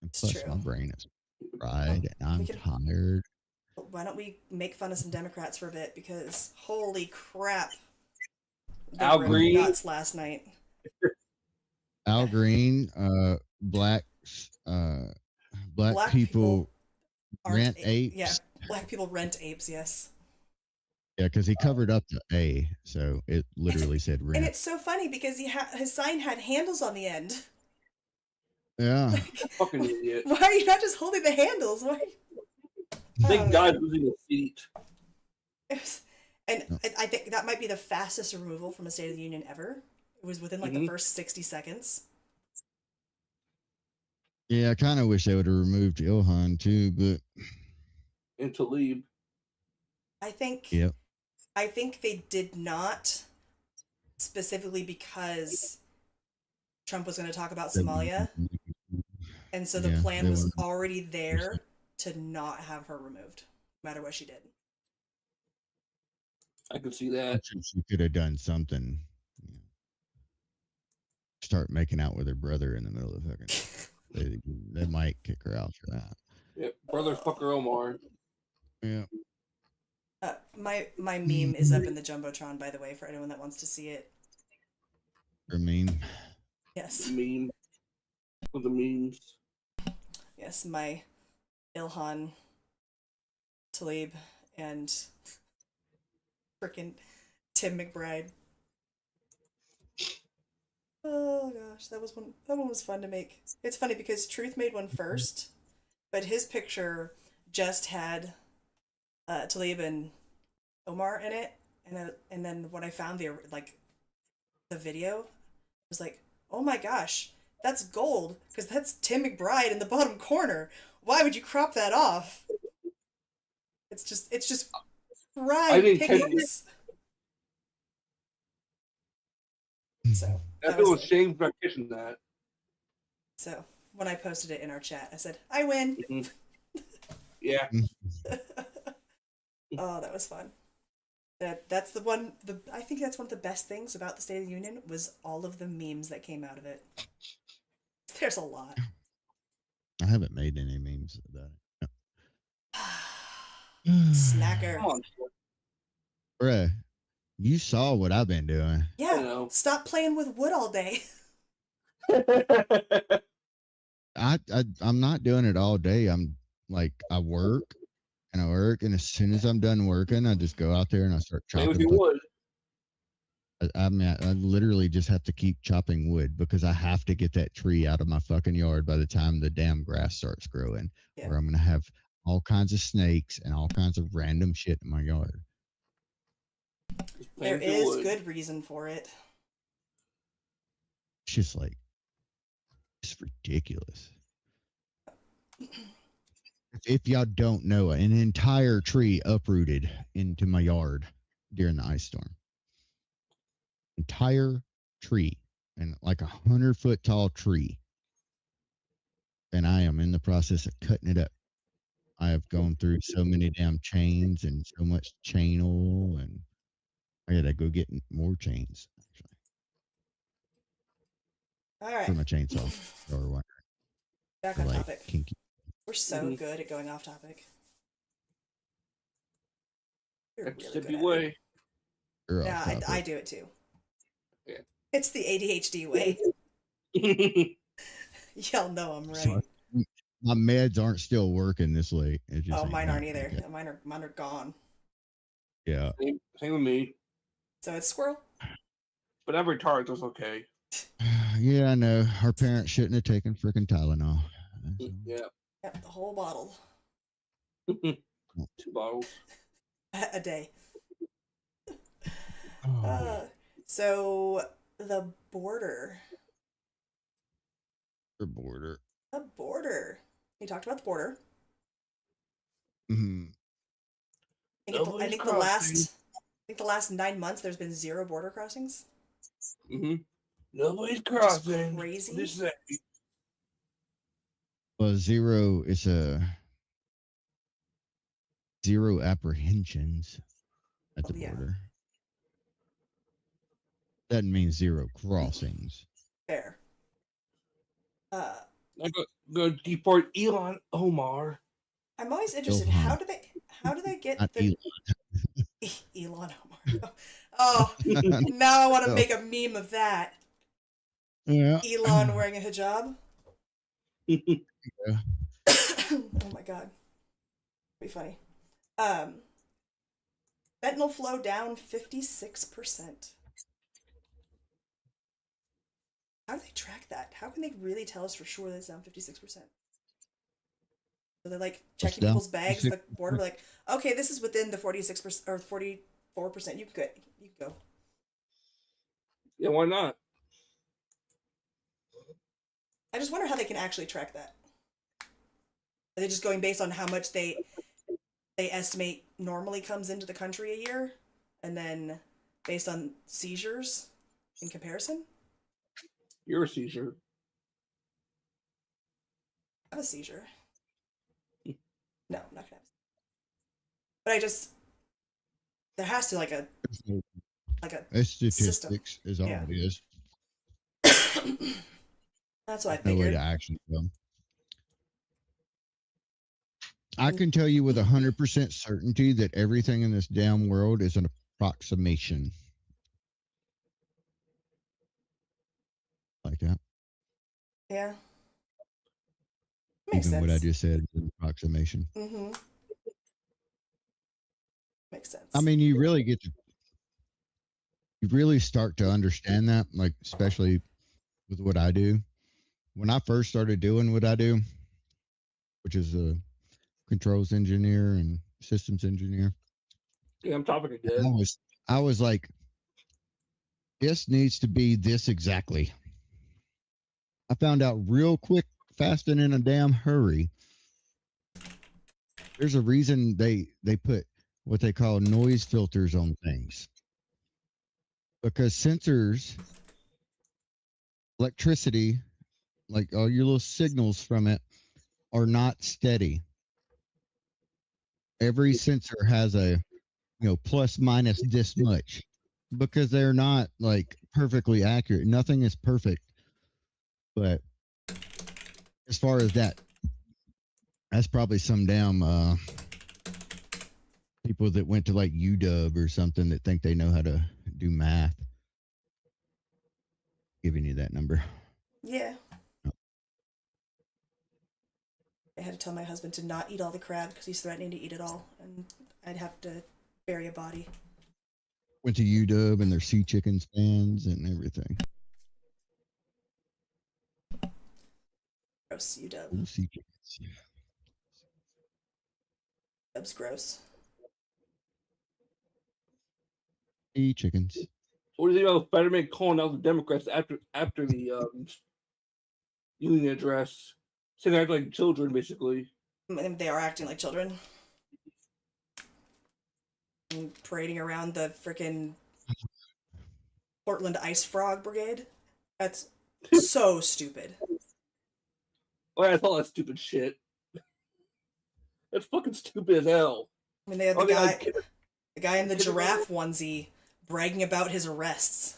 And It's plus, true. my brain is fried and I'm We can. tired. Why don't we make fun of some Democrats for a bit? Because holy crap, they Al were Green. nuts last night. Al Green, black people aren't rent apes. Yeah, black people rent apes. Yes. Yeah, because he covered up the A, so it literally said And rent. it's so funny because his sign had handles on the end. Yeah. Fucking idiot. Why are you not just holding the handles? Why? Thank God losing a seat. And I think that might be the fastest removal from a State of the Union ever. It was within like the first 60 seconds. Yeah, I kind of wish they would have removed Ilhan too, but And Talib. I think yep. I think they did not, specifically because Trump was going to talk about Somalia, and so the plan was already there to not have her removed, no matter what she did. I could see that. She could have done something. Start making out with her brother in the middle of the fucking. They might kick her out for that. Yeah, brother fucker Omar. Yeah. My meme is up in the Jumbotron, by the way, for anyone that wants to see it. Her meme. Yes. Meme. With the memes. Yes, my Ilhan, Talib, and frickin' Tim McBride. Oh gosh, that one was fun to make. It's funny because Truth made one first, but his picture just had Talib and Omar in it, and then when I found the video, I was like, oh my gosh, that's gold because that's Tim McBride in the bottom corner. Why would you crop that off? It's just I fried didn't catch it. pickings. So I that was feel good. ashamed for catching that. So when I posted it in our chat, I said, "I win." Mhm. Yeah. Oh, that was fun. That's the one. I think that's one of the best things about the State of the Union was all of the memes that came out of it. There's a lot. I haven't made any memes about it. Snacker. Come on. Bruh, you saw what I've been doing. Yeah. know. Stop playing with wood all day. I'm not doing it all day. I'm like I work and as soon as I'm done working, I just go out there and I start Play with chopping. your wood. I mean, I literally just have to keep chopping wood because I have to get that tree out of my fucking yard by the time the damn grass starts growing. Yeah. Or I'm gonna have all kinds of snakes and all kinds of random shit in my yard. There is good reason for it. It's just like it's ridiculous. If y'all don't know, an entire tree uprooted into my yard during the ice storm. Entire tree, and like 100-foot tall tree. And I am in the process of cutting it up. I have gone through so many damn chains and so much chain oil, and I gotta go get more chains actually, All right. for my chainsaw or what. Back Or on like topic. kinky. We're so good at going off topic. You're really good Sippy at it. way. Or Yeah, off I topic. do it too. Yeah. It's the ADHD way. Y'all know I'm right. Sorry. My meds aren't still working this late. It just Oh, ain't mine aren't happening either. yet. Mine are gone. Yeah. Same with me. So it's squirrel. But I'm retarded, that's okay. Yeah, I know. Our parents shouldn't have taken freaking Tylenol. Yeah. Yep, the whole bottle 2 bottles. a day. Oh, So the border. the border. The border. We talked about the border. Mhm. I think the last 9 months there's been 0 border crossings. Nobody's Which is crossing. crazy. This is Well, zero is a zero apprehensions at the Yeah. border. Doesn't mean zero crossings. Fair. I'm going to deport Elon Omar. I'm always interested. Ilhan. How do they get Not the Elon. Elon Omar? Oh, now I want to make a meme of that. Yeah. Elon wearing a hijab. Yeah. Oh my god. Be funny. Fentanyl flow down 56%. How do they track that? How can they really tell us for sure that it's down 56%? So they're like checking down people's bags at the 56%? border, like, okay, this is within the 46% or 44%. You can go. Yeah, why not? I just wonder how they can actually track that. Are they just going based on how much they estimate normally comes into the country a year, and then based on seizures in comparison? You're a seizure. I have a seizure. No, I'm not gonna have a seizure. But there has to like a It's system. statistics is all Yeah. it is. That's what I No way figured. to actually tell. I can tell you with 100% certainty that everything in this damn world is an approximation. Like that. Yeah. Makes Even sense. what I just said is an approximation. Mm-hmm. Makes sense. I mean, you really start to understand that, like, especially with what I do. When I first started doing what I do, which is a controls engineer and systems engineer, Yeah, I'm topic again. I was like, this needs to be this exactly. I found out real quick, fast, and in a damn hurry There's a reason they put what they call noise filters on things, because sensors, electricity, like all your little signals from it, are not steady. Every sensor has a plus minus this much, because they're not like perfectly accurate. Nothing is perfect, but as far as that, that's probably some damn people that went to like UW or something that think they know how to do math giving you that number. Yeah. I had to tell my husband to not eat all the crab because he's threatening to eat it all, and I'd have to bury a body. Went to UW and their sea chickens fans and everything. Gross, UW. Ooh, sea chickens. UW's gross. Sea chickens. What do you think about Fetterman calling out the Democrats after the union address, saying they act like children, basically? And they are acting like children. And parading around the freaking Portland Ice Frog Brigade. That's so stupid. Oh, I thought that stupid shit. That's fucking stupid as hell. I mean, they had Oh, the guy in the giraffe onesie bragging about his arrests.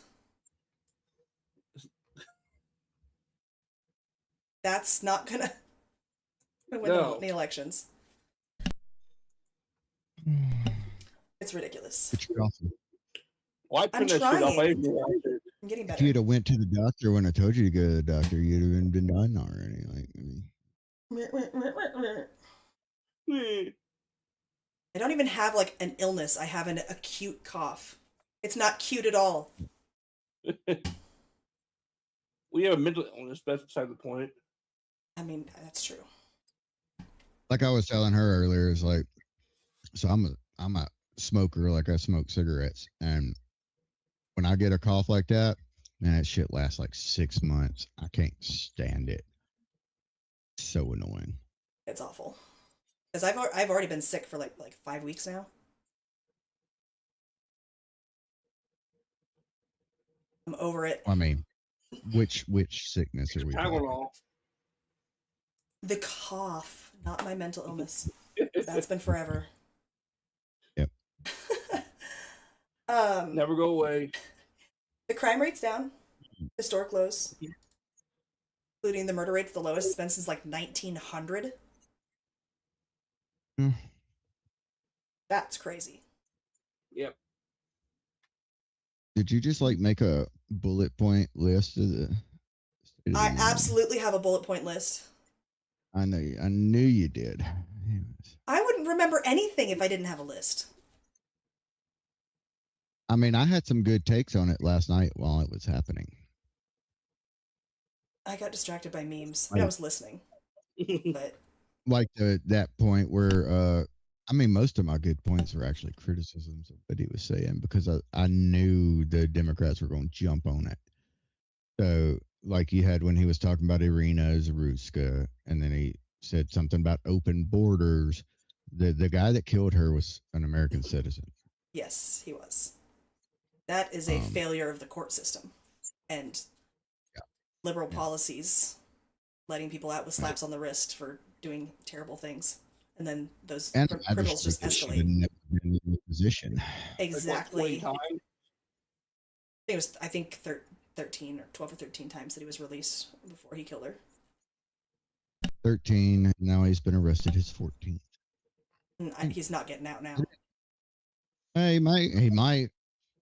That's not gonna win No. the elections. It's ridiculous. But you're awesome. Why I'm turn that shit off? I trying. didn't realize it. I'm getting If you'd better. have went to the doctor when I told you to go to the doctor, you'd have been done already. Like, I mean, I don't even have like an illness. I have an acute cough. It's not cute at all. We have a mental illness, but that's beside the point. I mean, that's true. like I was telling her earlier, it's like, so I'm a smoker, like I smoke cigarettes, and when I get a cough like that, man, that shit lasts like 6 months. I can't stand it. It's so annoying. It's awful. Because I've already been sick for like 5 weeks now. I'm over it. I mean, which sickness are we talking? Tylenol. The cough, not my mental illness. That's been forever. Yep. Never go away. The crime rate's down. Historic lows. Including the murder rate's the lowest it's been since like 1900. Mm. That's crazy. Yep. Did you just like make a bullet point list of the? I absolutely have a bullet point list. I knew you did. I wouldn't remember anything if I didn't have a list. I mean, I had some good takes on it last night while it was happening. I got distracted by memes. I mean, I was listening, but like that point where I mean, most of my good points were actually criticisms of what he was saying, because I knew the Democrats were going to jump on it. So like you had when he was talking about Irina Zaruska, and then he said something about open borders. The guy that killed her was an American citizen. yes, he was. That is a failure of the court system and liberal policies, letting people out with slaps on the wrist for doing terrible things, and then those criminals just escalate. Never been in the position. Exactly. Like, what, It was, I think, 13 or 12 or 13 times that he was released before he killed her. 13. Now he's been arrested his 14th. And he's not getting out now. He might.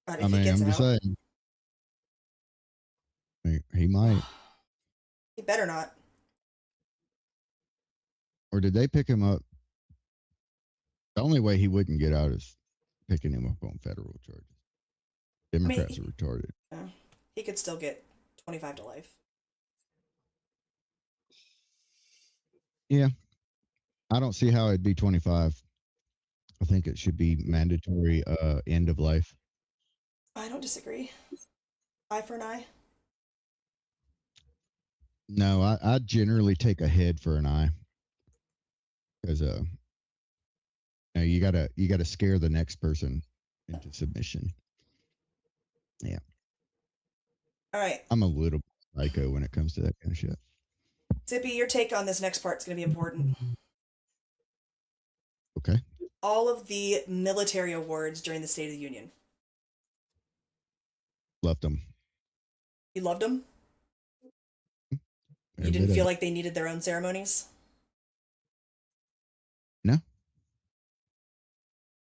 But I mean, I'm just saying. He might. He better not. Or did they pick him up? The only way he wouldn't get out is picking him up on federal charges. Democrats are retarded. He could still get 25 to life. Yeah. I don't see how it'd be 25. I think it should be mandatory end of life. I don't disagree. Eye for an eye. No, I generally take a head for an eye. Because No, you gotta scare the next person into submission. Yeah, All right, I'm a little psycho when it comes to that kind of shit. Zippy, your take on this next part is going to be important. Okay, All of the military awards during the State of the Union. loved them. You loved them? Every You didn't bit of feel it. like they needed their own ceremonies? No,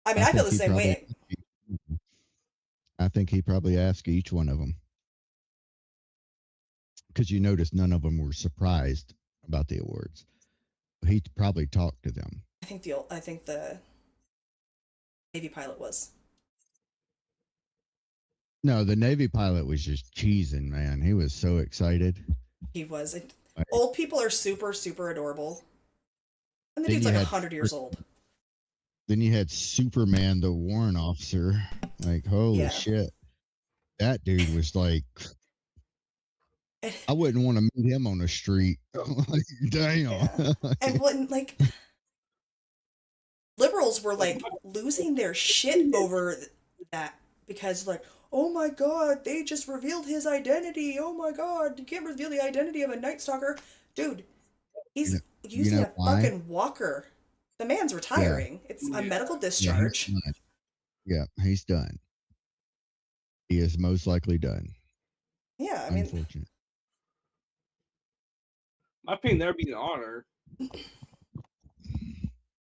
I mean, I feel the same way. I think he probably asked each one of them because you notice none of them were surprised about the awards. He probably talked to them. I think the Navy pilot was. No, the Navy pilot was just cheesing, man. He was so excited. He was. Like, Old people are super, super adorable. And the Then dude's you like had 100 years old. Then you had Superman, the warrant officer. Like, holy Yeah. shit. That dude was like, I wouldn't want to meet him on the street. Like, damn. Yeah. And when, like, liberals were like losing their shit over that because, like, oh my god, they just revealed his identity. Oh my god, you can't reveal the identity of a Night Stalker. Dude, he's using a why? fucking walker. The man's retiring. It's a medical discharge. Yeah, he's done. He is most likely done. Yeah, I mean, Unfortunate. My opinion, that'd be an honor.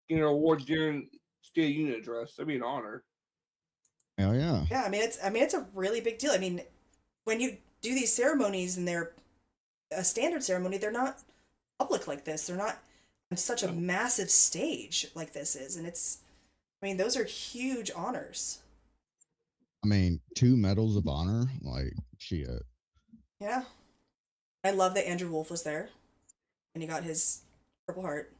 Getting an award during State of the Union address, that'd be an honor. Hell yeah. yeah, I mean, it's a really big deal. I mean, when you do these ceremonies and they're a standard ceremony, they're not public like this. They're not on such a massive stage like this is, and I mean, those are huge honors. I mean, 2 medals of honor, like shit. Yeah, I love that Andrew Wolf was there, and he got his Purple Heart.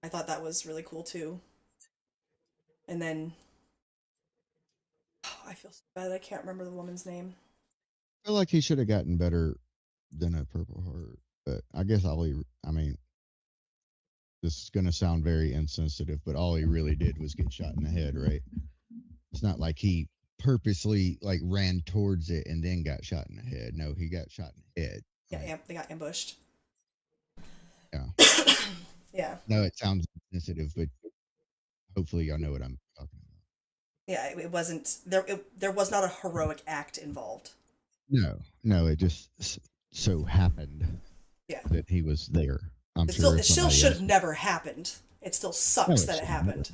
I thought that was really cool too. And then, I feel so bad I can't remember the woman's name. I feel like he should have gotten better than a Purple Heart, but I guess I mean, this is going to sound very insensitive, but all he really did was get shot in the head, right? It's not like he purposely like ran towards it and then got shot in the head. No, he got shot in the head. Yeah, they got ambushed. Yeah. Yeah. No, it sounds insensitive, but hopefully y'all know what I'm talking about. Yeah, it wasn't there. There was not a heroic act involved. No, it just so happened. Yeah. That he was there. I'm It sure still should have never happened. It still sucks that it shouldn't. happened.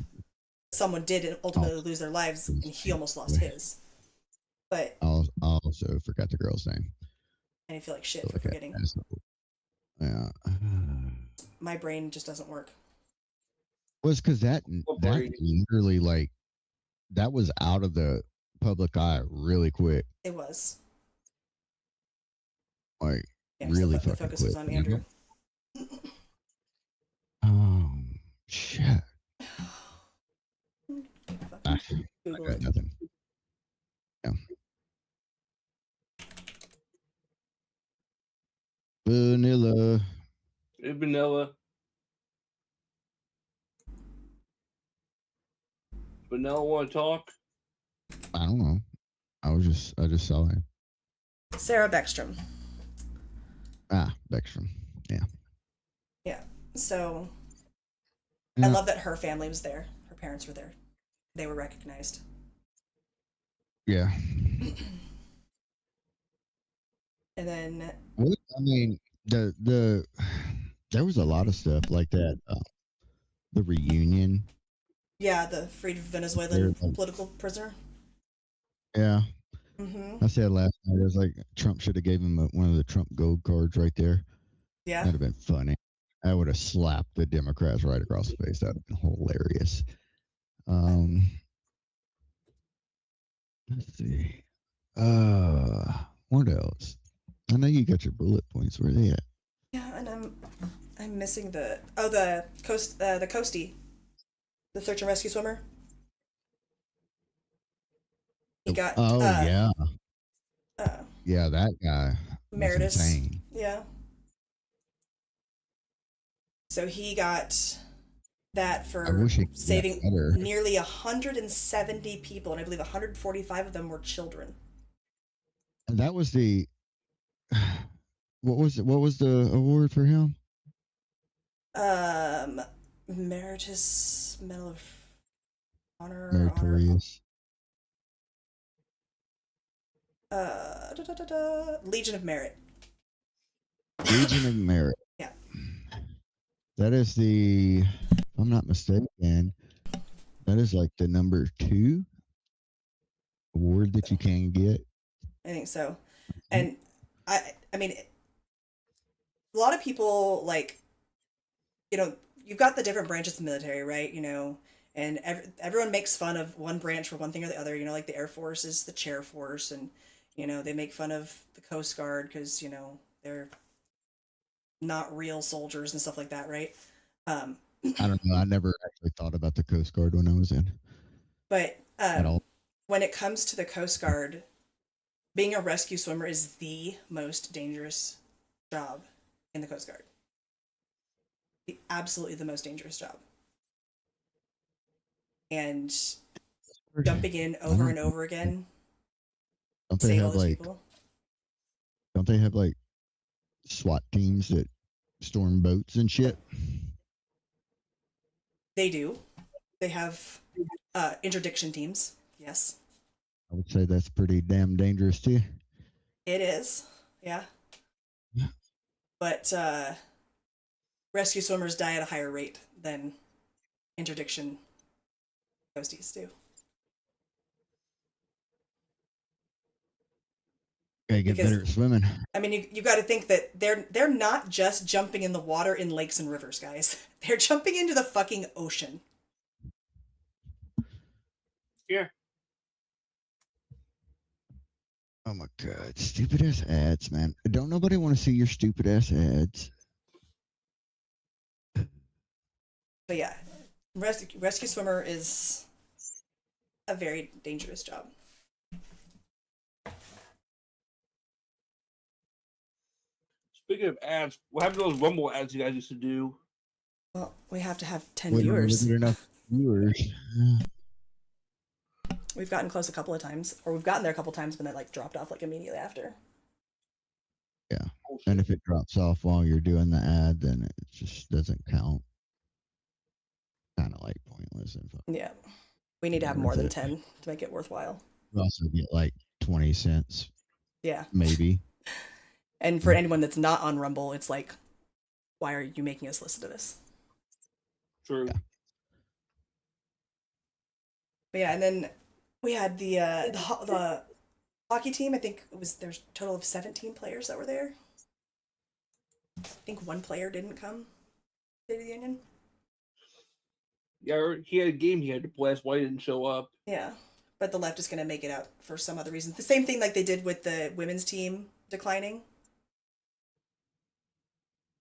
Someone did ultimately lose their lives, and he almost lost his. But I also forgot the girl's name. I feel like shit for forgetting. Yeah. My brain just doesn't work. Was because that literally like that was out of the public eye really quick. It was. Like Yeah, really the fucking focus quick. was on Andrew. Shit. I Google got it. nothing. Yeah. Vanilla. Hey, Vanilla. Vanilla want to talk? I don't know. I just saw him. Sarah Beckstrom. Beckstrom. Yeah. Yeah. So Yeah. I love that her family was there. Her parents were there. They were recognized. Yeah. And then Well, I mean, there was a lot of stuff like that. The reunion. yeah, the freed Venezuelan political prisoner. Yeah. Mm-hmm. I said last night, I was like, Trump should have gave him one of the Trump gold cards right there. Yeah. That'd have been funny. I would have slapped the Democrats right across the face. That'd have been hilarious. Let's see. What else? I know you got your bullet points. Where are they at? Yeah, and I'm missing the coastie, the search and rescue swimmer. He got yeah. Yeah, that guy. Meredith. Insane. Yeah. So he got that I for wish it could get saving better. nearly 170 people, and I believe 145 of them were children. And that was the what was the award for him? Um, Meritus Medal of Honor, Meritorious. Legion of Merit. Legion of Merit. Yeah. That is the, if I'm not mistaken, that is like the number 2 award that you can get. I think so. And I mean, a lot of people like, you've got the different branches of the military, right? And everyone makes fun of one branch for one thing or the other. Like the Air Force is the chair force, and they make fun of the Coast Guard because they're not real soldiers and stuff like that, right? I don't know. I never actually thought about the Coast Guard when I was in. But At all. when it comes to the Coast Guard, being a rescue swimmer is the most dangerous job in the Coast Guard. Absolutely the most dangerous job. And jumping in over and over again, Don't they save all have those like? people. Don't they have like SWAT teams that storm boats and shit? They do. They have interdiction teams. Yes. I would say that's pretty damn dangerous too. It is. Yeah. But rescue swimmers die at a higher rate than interdiction ghosties do. Gotta get better at swimming. I mean, you got to think that they're not just jumping in the water in lakes and rivers, guys. They're jumping into the fucking ocean. Yeah. Oh my god, stupid ass ads, man. Don't nobody want to see your stupid ass ads. But yeah, rescue swimmer is a very dangerous job. Speaking of ads, what happened to those Rumble ads you guys used to do? Well, we have to have 10 We don't really viewers. get enough viewers. We've gotten close a couple of times, or we've gotten there a couple of times, but then like dropped off like immediately after. Yeah, and if it drops off while you're doing the ad, then it just doesn't count. Kind of like pointless. Yeah, we need to have more than 10 to make it worthwhile. We also get like 20 cents. Yeah, maybe. And for anyone that's not on Rumble, it's like, why are you making us listen to this? True. Yeah. But yeah, and then we had the hockey team. I think there's a total of 17 players that were there. I think one player didn't come. State of the Union. Yeah, he had a game he had to play. That's why he didn't show up. Yeah, but the left is going to make it out for some other reason. The same thing like they did with the women's team declining.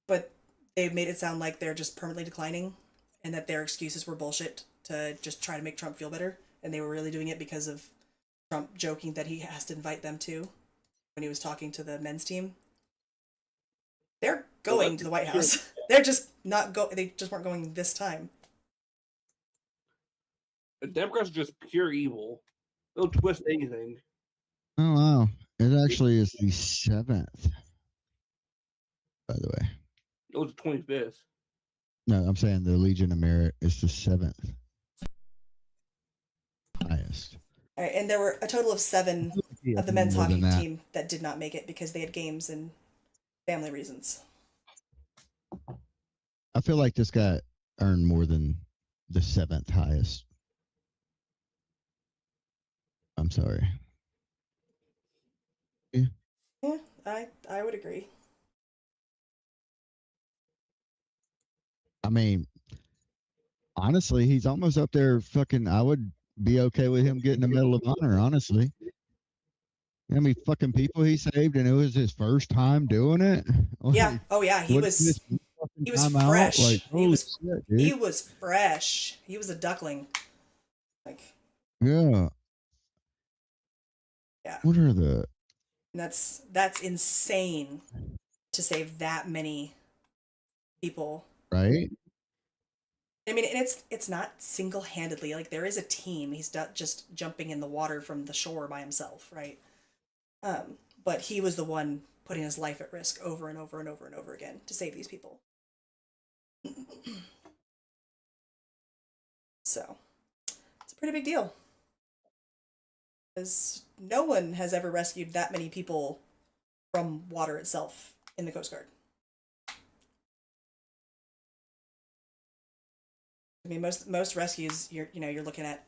But they made it sound like they're just permanently declining and that their excuses were bullshit to just try to make Trump feel better. And they were really doing it because of Trump joking that he has to invite them too when he was talking to the men's team. They're going to the White House. They're just not they just weren't going this time. The Democrats are just pure evil. They'll twist anything. Oh wow. It actually is the 7th. By the way. It was the 25th. No, I'm saying the Legion of Merit is the 7th highest. All right, and there were a total of 7 of the men's hockey team that did not make it because they had games and family reasons. I feel like this guy earned more than the 7th highest. I'm sorry. Yeah, I would agree. I mean, honestly, he's almost up there. Fucking, I would be okay with him getting the Medal of Honor. Honestly, you know how many fucking people he saved, and it was his first time doing it. Like, yeah. Oh yeah. He was fresh. Like, he was shit, dude. he was fresh. He was a duckling. Like yeah. Yeah. What are the? And that's insane to save that many people. Right. I mean, and it's not single-handedly. Like there is a team. He's not just jumping in the water from the shore by himself, right? But he was the one putting his life at risk over and over and over and over again to save these people. So it's a pretty big deal. Because no one has ever rescued that many people from water itself in the Coast Guard. I mean, most rescues, you're looking at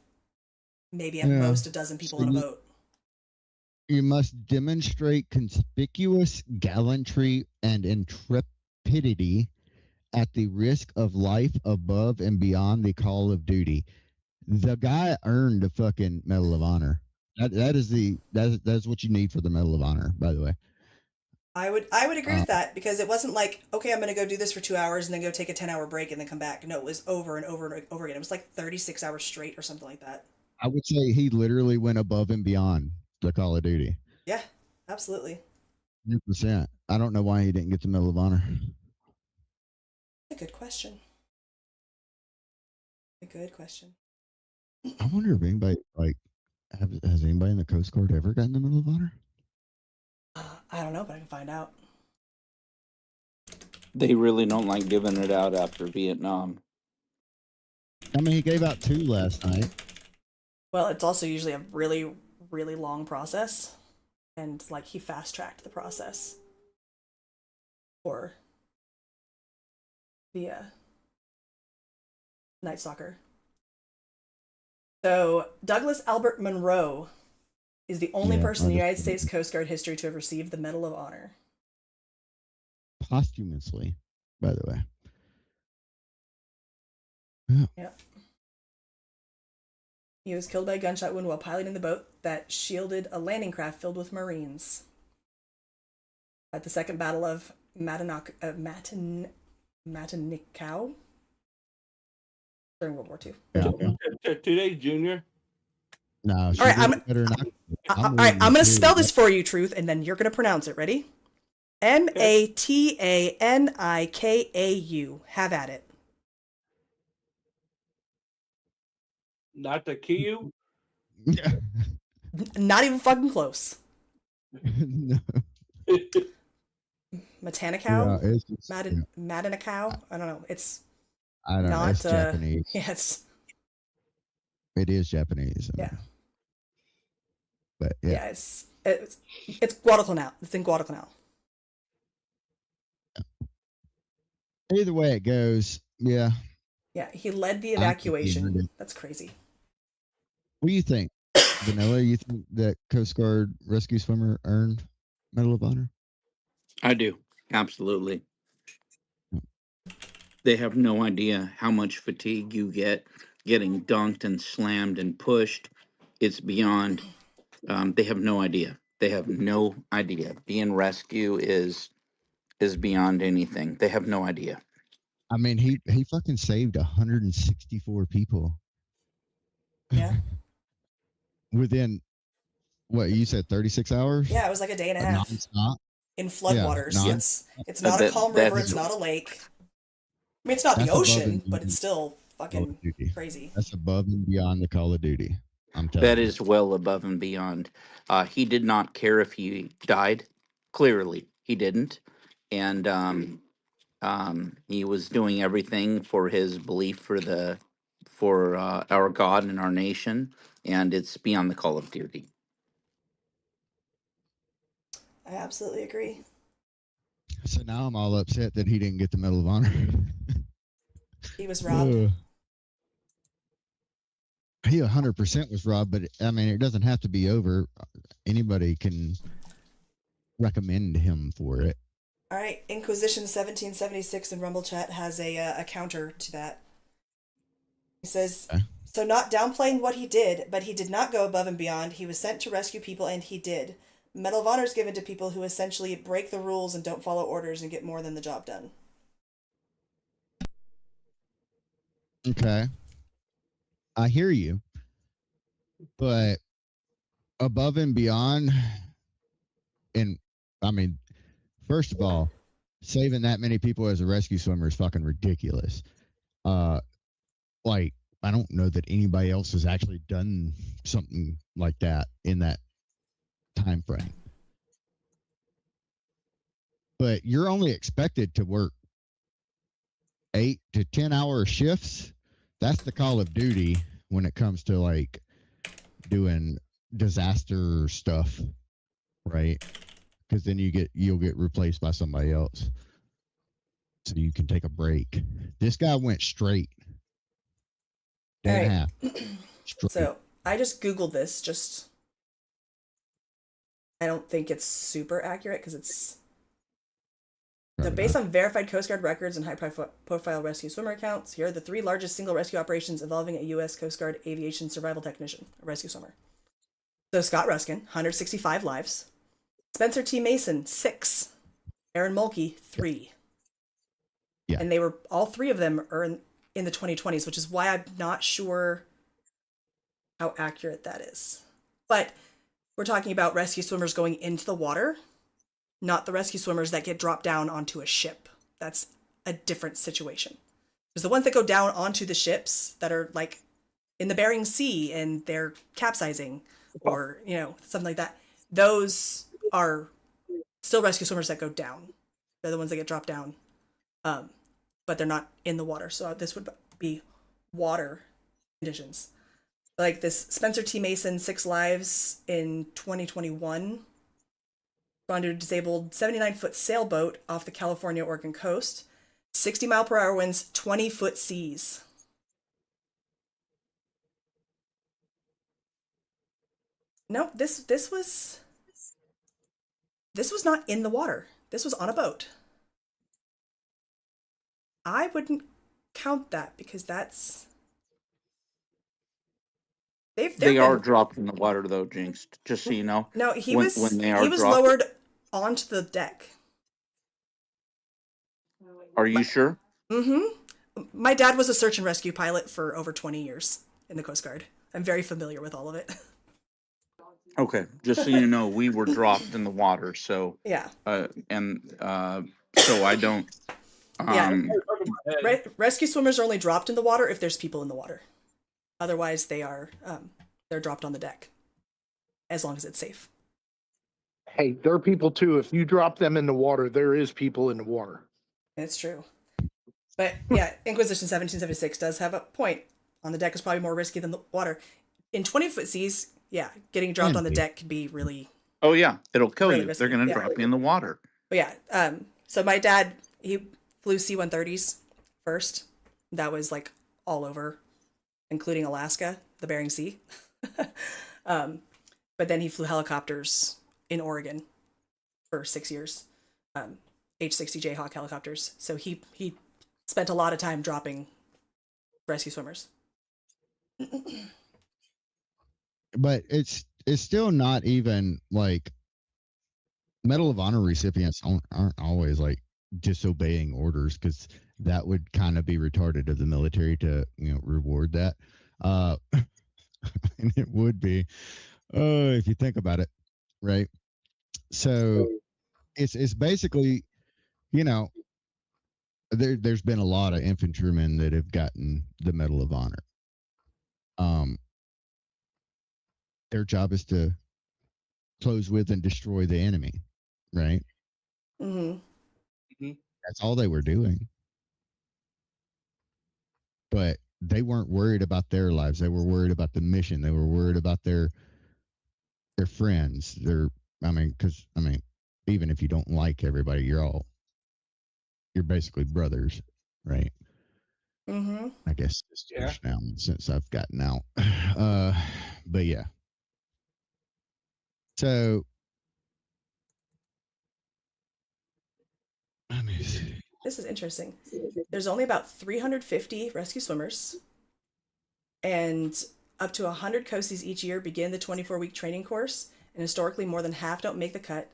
maybe at most a dozen people in a boat. You must demonstrate conspicuous gallantry and intrepidity at the risk of life above and beyond the call of duty. The guy earned the fucking Medal of Honor. That's what you need for the Medal of Honor, by the way. I would agree with that, because it wasn't like, okay, I'm going to go do this for 2 hours and then go take a 10-hour break and then come back. No, it was over and over and over again. It was like 36 hours straight or something like that. I would say he literally went above and beyond the Call of Duty. Yeah, absolutely. 100%. I don't know why he didn't get the Medal of Honor. A good question. A good question. I wonder if anybody has anybody in the Coast Guard ever gotten the Medal of Honor? I don't know, but I can find out. They really don't like giving it out after Vietnam. I mean, he gave out 2 last night. Well, it's also usually a really, really long process, and like he fast-tracked the process for the Night Stalker. So Douglas Albert Monroe is the only person in the United States Coast Guard history to have received the Medal of Honor. Posthumously, by the way. Yeah. He was killed by a gunshot wound while piloting the boat that shielded a landing craft filled with Marines at the Second Battle of Matanikau during World War II. Yeah. Today, Junior. No, All right, I'm going to spell this for you, Truth, and then you're going to pronounce it. Ready? Matanikau. Have at it. Not the Kiyu. Not even fucking close. No. Matanikau? Yeah, it's just, Matanikau? I don't know. It's I don't know. It's Japanese. Yeah, It is Japanese. Yeah. But yeah, it's Guadalcanal. It's in Guadalcanal. Either way it goes, yeah. Yeah, he led the evacuation. That's crazy. What do you think, Vanilla? You think that Coast Guard rescue swimmer earned Medal of Honor? I do. Absolutely. They have no idea how much fatigue you get getting dunked and slammed and pushed. It's beyond. They have no idea. They have no idea. Being rescue is beyond anything. They have no idea. I mean, he fucking saved 164 people. Yeah. Within, what, you said 36 hours? Yeah, it was like a day and a half. Non-stop? In floodwaters. Yeah, it's not a calm river. It's not a lake. I mean, it's not the ocean, but it's still fucking crazy. That's above and beyond the Call of Duty. I'm telling you. That is well above and beyond. He did not care if he died. Clearly, he didn't. And he was doing everything for his belief for our God and our nation, and it's beyond the Call of Duty. I absolutely agree. So now I'm all upset that he didn't get the Medal of Honor. He was robbed. He 100% was robbed, but I mean, it doesn't have to be over. Anybody can recommend him for it. All right, Inquisition 1776 in Rumble Chat has a counter to that. He says, so not downplaying what he did, but he did not go above and beyond. He was sent to rescue people, and he did. Medal of Honor is given to people who essentially break the rules and don't follow orders and get more than the job done. Okay. I hear you. But above and beyond, and I mean, first of all, saving that many people as a rescue swimmer is fucking ridiculous. like I don't know that anybody else has actually done something like that in that time frame. But you're only expected to work 8 to 10 hour shifts. That's the Call of Duty when it comes to like doing disaster stuff, right? Because then you'll get replaced by somebody else, so you can take a break. This guy went straight, day All and a right. half straight. So I just Googled this. I don't think it's super accurate because it's so Probably based not. on verified Coast Guard records and high-profile rescue swimmer accounts. Here are the 3 largest single rescue operations involving a U.S. Coast Guard aviation survival technician, a rescue swimmer. So Scott Ruskin, 165 lives. Spencer T. Mason, 6. Aaron Mulkey, 3. Yeah. And they were all 3 of them are in the 2020s, which is why I'm not sure how accurate that is. But we're talking about rescue swimmers going into the water, not the rescue swimmers that get dropped down onto a ship. That's a different situation. Because the ones that go down onto the ships that are like in the Bering Sea and they're capsizing or, something like that, those are still rescue swimmers that go down. They're the ones that get dropped down. But they're not in the water. So this would be water conditions. Like this Spencer T. Mason, 6 lives in 2021. Gone to a disabled 79-foot sailboat off the California-Oregon coast. 60-mile-per-hour winds, 20-foot seas. No, this was not in the water. This was on a boat. I wouldn't count that because that's They are dropped in the water though, Jinx. Just so you know. No, when they are he was dropped. lowered onto the deck. Are you sure? Mm-hmm. My dad was a search and rescue pilot for over 20 years in the Coast Guard. I'm very familiar with all of it. Okay, just so you know, we were dropped in the water, so Yeah. So I don't. Yeah. Rescue swimmers are only dropped in the water if there's people in the water. Otherwise, they're dropped on the deck, as long as it's safe. Hey, there are people too. If you drop them in the water, there is people in the water. It's true. But yeah, Inquisition 1776 does have a point. On the deck is probably more risky than the water. In 20-foot seas, yeah, getting dropped on the deck could be really. Oh yeah, it'll kill really you. risky. They're gonna drop you in the water. But yeah, so my dad, he flew C-130s first. That was like all over, including Alaska, the Bering Sea. But then he flew helicopters in Oregon for 6 years, H-60 Jayhawk helicopters. So he spent a lot of time dropping rescue swimmers. But it's still not even like Medal of Honor recipients aren't always like disobeying orders, because that would kind of be retarded of the military to reward that. And it would be, if you think about it, right? So it's basically, there's been a lot of infantrymen that have gotten the Medal of Honor. Their job is to close with and destroy the enemy, right? Mm-hmm. That's all they were doing. But they weren't worried about their lives. They were worried about the mission. They were worried about their friends. Because even if you don't like everybody, you're basically brothers, right? Mm-hmm. I guess sisters now, since I've gotten out. But yeah. So let me see. This is interesting. There's only about 350 rescue swimmers, and up to 100 coasties each year begin the 24-week training course, and historically more than half don't make the cut.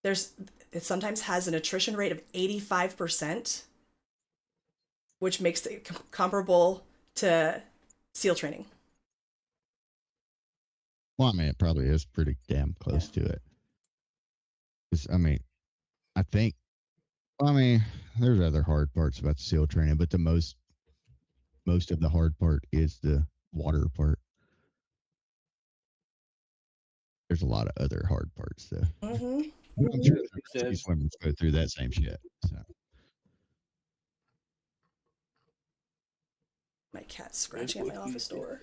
It sometimes has an attrition rate of 85%, which makes it comparable to SEAL training. Well, it probably is pretty damn close to it. I think, there's other hard parts about SEAL training, but the most most of the hard part is the water part. There's a lot of other hard parts though. Mm-hmm. I'm sure Like you the rescue said, swimmers go through that same shit. So My cat's scratching at my office door.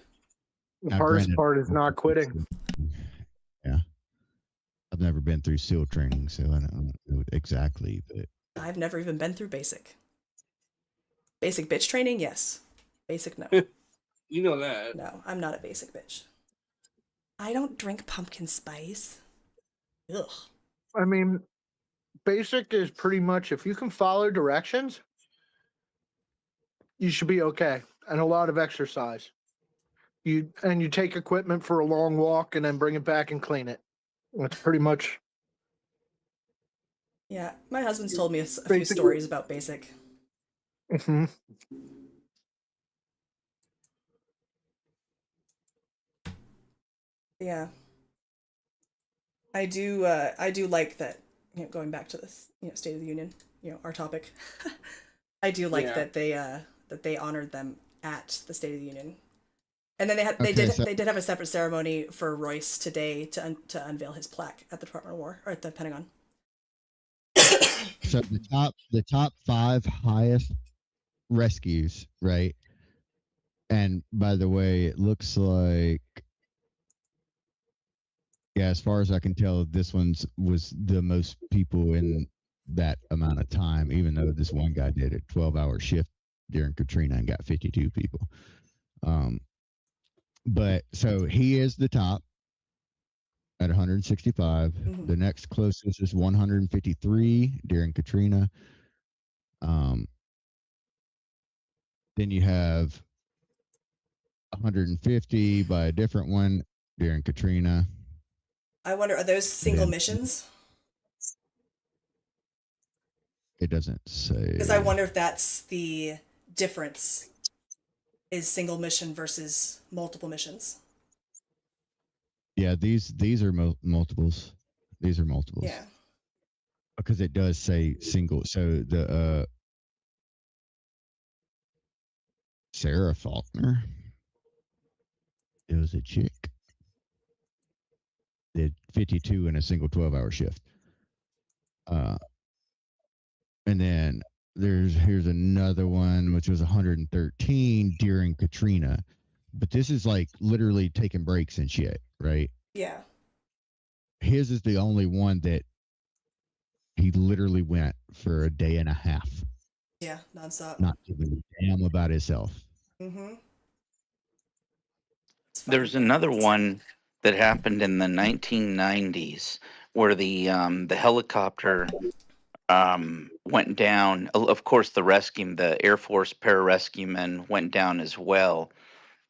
The now, hardest granted, part is not quitting. Yeah, I've never been through SEAL training, so I don't know exactly. But I've never even been through basic. Basic bitch training, yes. Basic, no. you know that. No, I'm not a basic bitch. I don't drink pumpkin spice. Ugh. I mean, basic is pretty much if you can follow directions, you should be okay. And a lot of exercise. You take equipment for a long walk and then bring it back and clean it. That's pretty much Yeah, my husband's told me a few Basic. stories about basic. Mhm. Yeah. I do like that, going back to this, State of the Union, our topic. I do like Yeah. that they honored them at the State of the Union. And then they Okay, did have a separate ceremony for Royce today to unveil his plaque at the Department of War or at the Pentagon. so the top 5 highest rescues, right? And by the way, it looks like, yeah, as far as I can tell, this one's was the most people in that amount of time, even though this one guy did a 12-hour shift during Katrina and got 52 people. But so he is the top at 165. Mhm. The next closest is 153 during Katrina. Then you have 150 by a different one during Katrina. I wonder, are those single Then- missions? It doesn't say. Because I wonder if that's the difference, is single mission versus multiple missions. Yeah, these are multiples. These are multiples. Yeah. Because it does say single. So the Sarah Faulkner, it was a chick, did 52 in a single 12-hour shift. And then here's another one which was 113 during Katrina, but this is like literally taking breaks and shit, right? Yeah. His is the only one that he literally went for a day and a half, Yeah. Nonstop. not giving a damn about himself. Mm-hmm. There's another one that happened in the 1990s where the helicopter went down. Of course, the Air Force pararescuemen went down as well.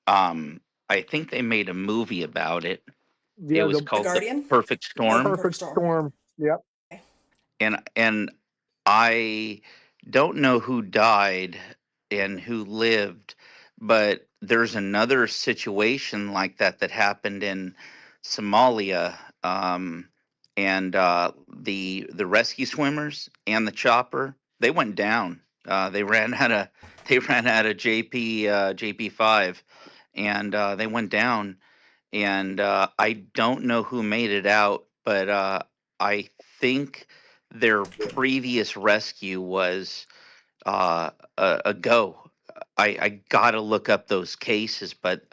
I think they made a movie about it. Yeah, It was the called The Guardian? Perfect Storm. perfect storm. Yep. And I don't know who died and who lived, but there's another situation like that happened in Somalia, and the rescue swimmers and the chopper, they went down. They ran out of JP 5, and they went down. And I don't know who made it out, but I think their previous rescue was a go. I gotta look up those cases, but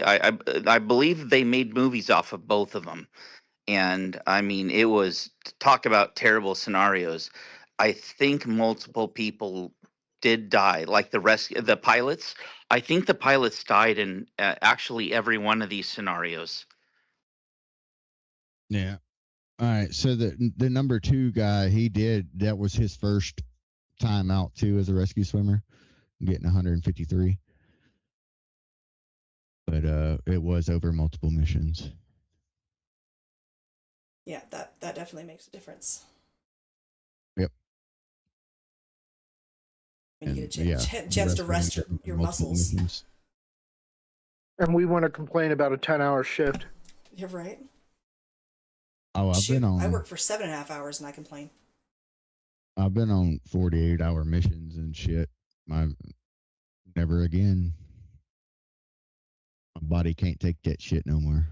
I believe they made movies off of both of them. And I mean, it was, talk about terrible scenarios. I think multiple people did die, like the pilots. I think the pilots died in actually every one of these scenarios. Yeah. All right. So the number 2 guy, that was his first time out too as a rescue swimmer, getting 153. But it was over multiple missions. Yeah, that definitely makes a difference. Yep. When you And, get a yeah, chance to rest rescuing your multiple muscles. missions. And we want to complain about a 10-hour shift. You're right. Oh, I've been on. I work for 7.5 hours and I complain. I've been on 48-hour missions and shit. Never again. My body can't take that shit no more.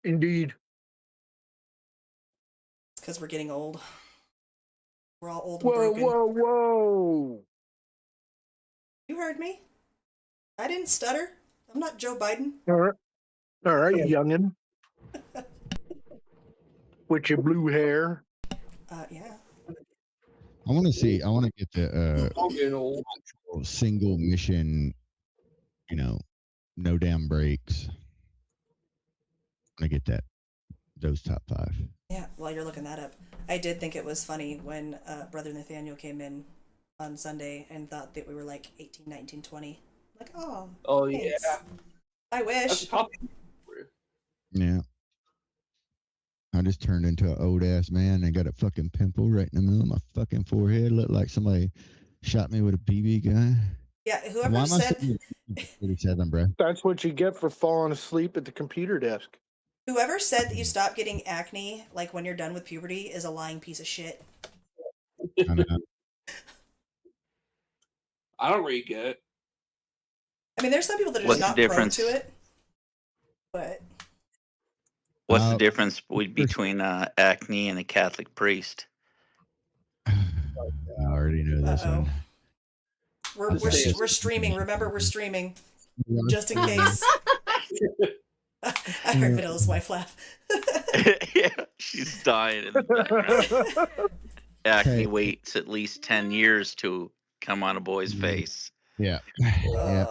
Indeed. It's because we're getting old. We're all old and Whoa, broken. whoa. You heard me. I didn't stutter. I'm not Joe Biden. All right, youngin. With your blue hair. Yeah. I want to get the I'm getting old. single mission, no damn breaks. I want to get those top 5. Yeah, while you're looking that up, I did think it was funny when Brother Nathaniel came in on Sunday and thought that we were like 18, 19, 20. Like, oh, thanks. Yeah. I That's wish. a top. Yeah. I just turned into an old ass man and got a fucking pimple right in the middle of my fucking forehead. Looked like somebody shot me with a BB gun. Yeah, Why whoever am I said sitting at 37, bro? That's what you get for falling asleep at the computer desk. that you stop getting acne like when you're done with puberty is a lying piece of shit. I know. I don't really get it. I mean, there's some people that are What's just the not prone difference? to it, but What's the difference between acne and a Catholic priest? I already know this uh-oh. one. We're streaming. Remember, we're streaming. Just in case. I heard Vanilla's wife laugh. Yeah, she's dying in the background. Acne waits at least 10 years to come on a boy's face. Yeah. Yeah.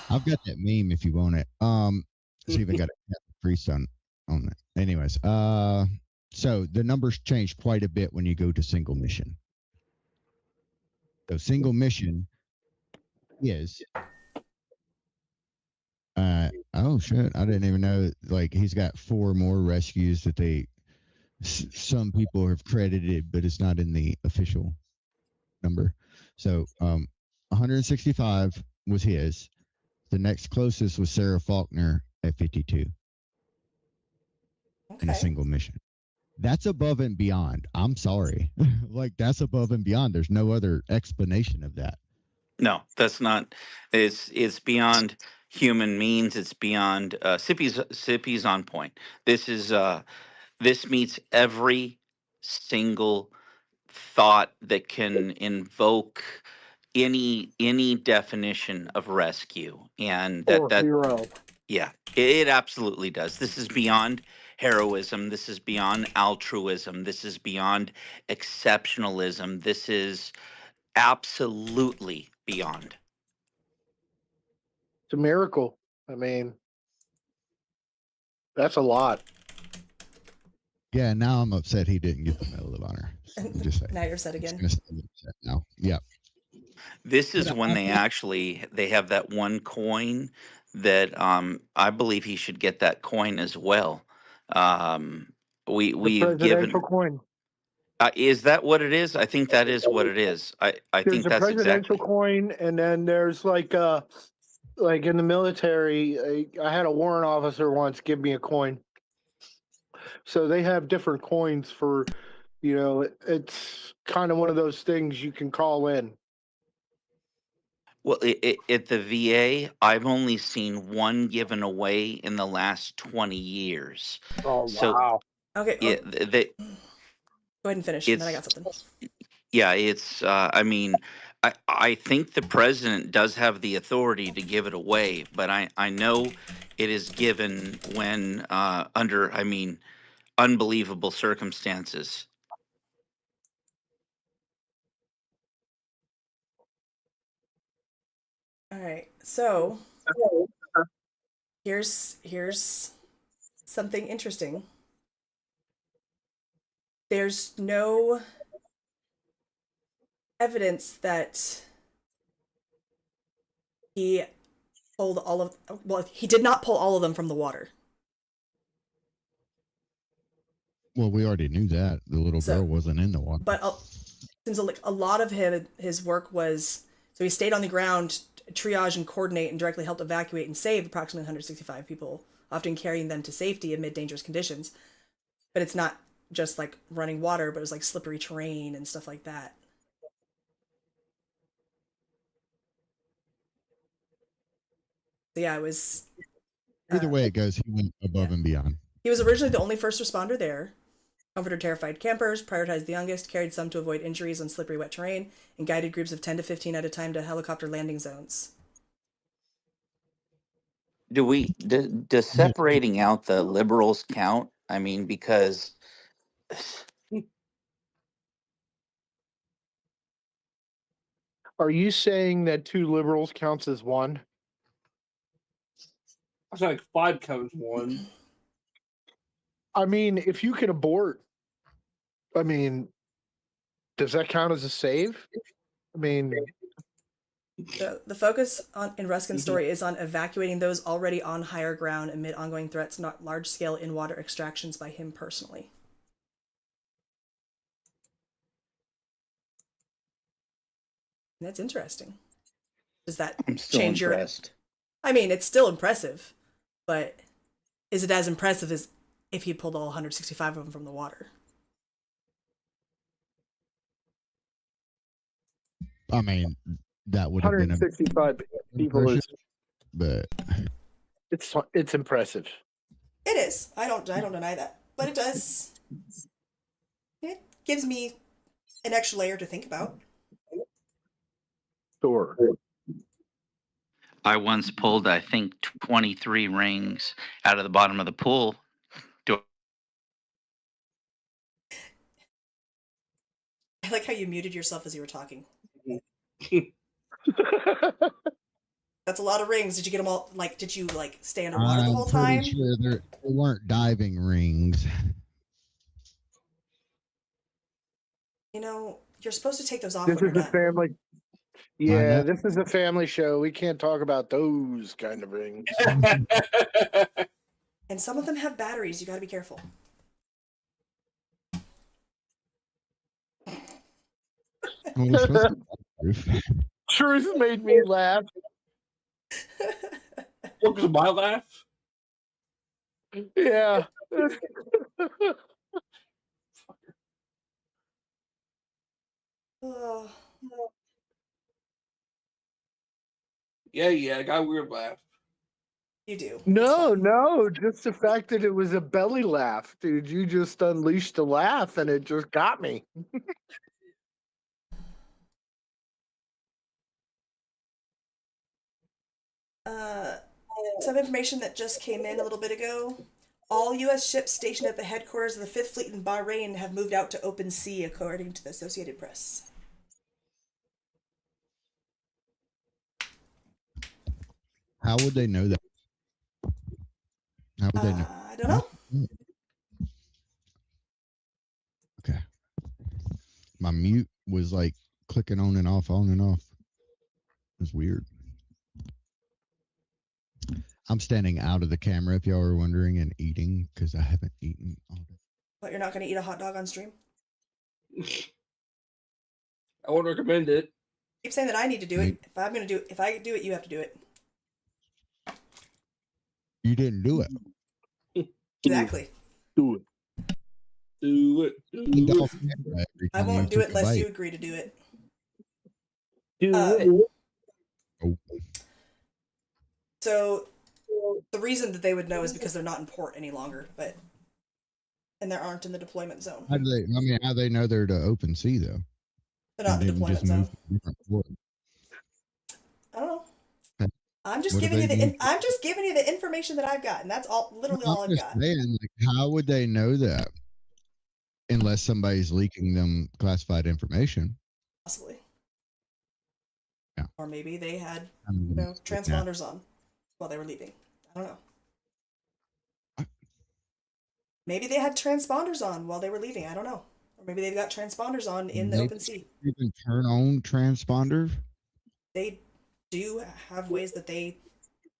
I've got that meme if you want it. It's even got a Catholic priest on it. Anyways, so the numbers change quite a bit when you go to single mission. So single mission is oh shit, I didn't even know, like, he's got 4 more rescues that some people have credited, but it's not in the official number. So 165 was his. The next closest was Sarah Faulkner at 52 in a single mission. That's above and beyond. I'm sorry. Like, that's above and beyond. There's no other explanation of that. No, that's not. It's beyond human means. It's beyond. Sippy's on point. This meets every single thought that can invoke any definition of rescue, and Or hero. yeah, it absolutely does. This is beyond heroism. This is beyond altruism. This is beyond exceptionalism. This is absolutely beyond. It's a miracle. I mean, that's a lot. Yeah, now I'm upset he didn't get the Medal of Honor. I'm just saying. Now you're upset again. I'm just gonna stay upset now. Yeah. This is when they have that one coin that I believe he should get that coin as well. We've presidential given. coin. Is that what it is? I think that is what it is. I There's think a that's presidential exactly. coin, and then there's like in the military, I had a warrant officer once give me a coin. So they have different coins for, it's kind of one of those things you can call in. Well, at the VA, I've only seen one given away in the last 20 years. Oh, So wow. Okay. go ahead and finish, and then I got something. Yeah, it's. I mean, I think the president does have the authority to give it away, but I know it is given when under, I mean, unbelievable circumstances. All right. So here's something interesting. There's no evidence that he pulled all of, well, he did not pull all of them from the water. Well, we already knew that the little girl wasn't in the water. But since a lot of his work was, so he stayed on the ground, triage and coordinate, and directly helped evacuate and save approximately 165 people, often carrying them to safety amid dangerous conditions. But it's not just like running water, but it was like slippery terrain and stuff like that. So yeah, it was. Either way it goes, he went above and beyond. He was originally the only first responder there. Comforted terrified campers, prioritized the youngest, carried some to avoid injuries on slippery wet terrain, and guided groups of 10 to 15 at a time to helicopter landing zones. Does separating out the liberals count? I mean, because Are you saying that 2 liberals counts as 1? I feel like 5 counts 1. I mean, if you can abort, I mean, does that count as a save? I mean, The focus in Ruskin's story is on evacuating those already on higher ground amid ongoing threats, not large-scale in-water extractions by him personally. And that's interesting. Does that I'm still change impressed. I mean, it's still impressive, but is it as impressive as if he pulled all 165 of them from the water? I mean, that would have been a 165 people is but it's impressive. It is. I don't deny that, but it does. It gives me an extra layer to think about. Sure. I once pulled, I think, 23 rings out of the bottom of the pool. I like how you muted yourself as you were talking. That's a lot of rings. Did you get them all? Like, did you like stay underwater the whole time? I'm pretty sure they weren't diving rings. You know, you're supposed to take those off This when is you're a done. family. Yeah, this is a family show. We can't talk about those kind of rings. And some of them have batteries. You got to be careful. Well, we're supposed to be waterproof. Truth made me laugh. What was my laugh? Yeah. Oh, Yeah, I got a weird laugh. you do. It's No, fine. no, just the fact that it was a belly laugh, dude. You just unleashed a laugh and it just got me. Some information that just came in a little bit ago. All U.S. ships stationed at the headquarters of the Fifth Fleet in Bahrain have moved out to open sea, according to the Associated Press. How would they know that? How would they know? I don't know. Okay. My mute was like clicking on and off. It was weird. I'm standing out of the camera if y'all are wondering and eating because I haven't eaten all day. But you're not going to eat a hot dog on stream? I won't recommend it. Keep saying that I need to do it. If I do it, you have to do it. You didn't do it. Exactly. Do it. Do it. Eat Do off it. camera every I time won't you do it took a unless bite. you agree to do it. Do Uh, it. Oh. So the reason that they would know is because they're not in port any longer, and they aren't in the deployment zone. How do they know they're to open sea though? They're not in the Didn't deployment just move zone. to a different port. I don't know. Okay. I'm just What do giving you they do? I'm just giving you the information that I've got, and that's literally all I'm I've just got. saying, like, how would they know that unless somebody's leaking them classified information? Possibly. Yeah. Or maybe they had Yeah. transponders on while they were leaving. I don't know. Maybe they had transponders on while they were leaving. I don't know. Or maybe they've got transponders on in the They open sea. You can turn on transponders. They do have ways that they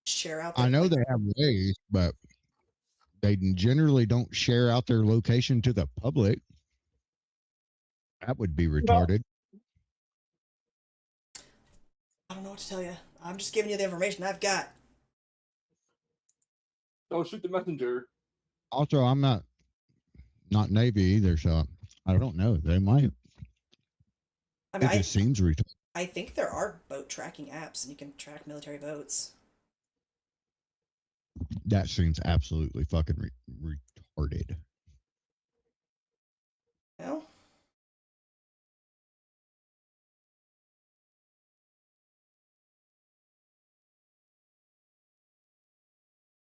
share out. I know they have ways, but they generally don't share out their location to the public. That would be retarded. I don't know what to tell you. I'm just giving you the information I've got. Don't shoot the messenger. Also, I'm not Navy either, so I don't know. They might. I mean, It just seems retarded. I think there are boat tracking apps, and you can track military boats. that seems absolutely fucking retarded. No.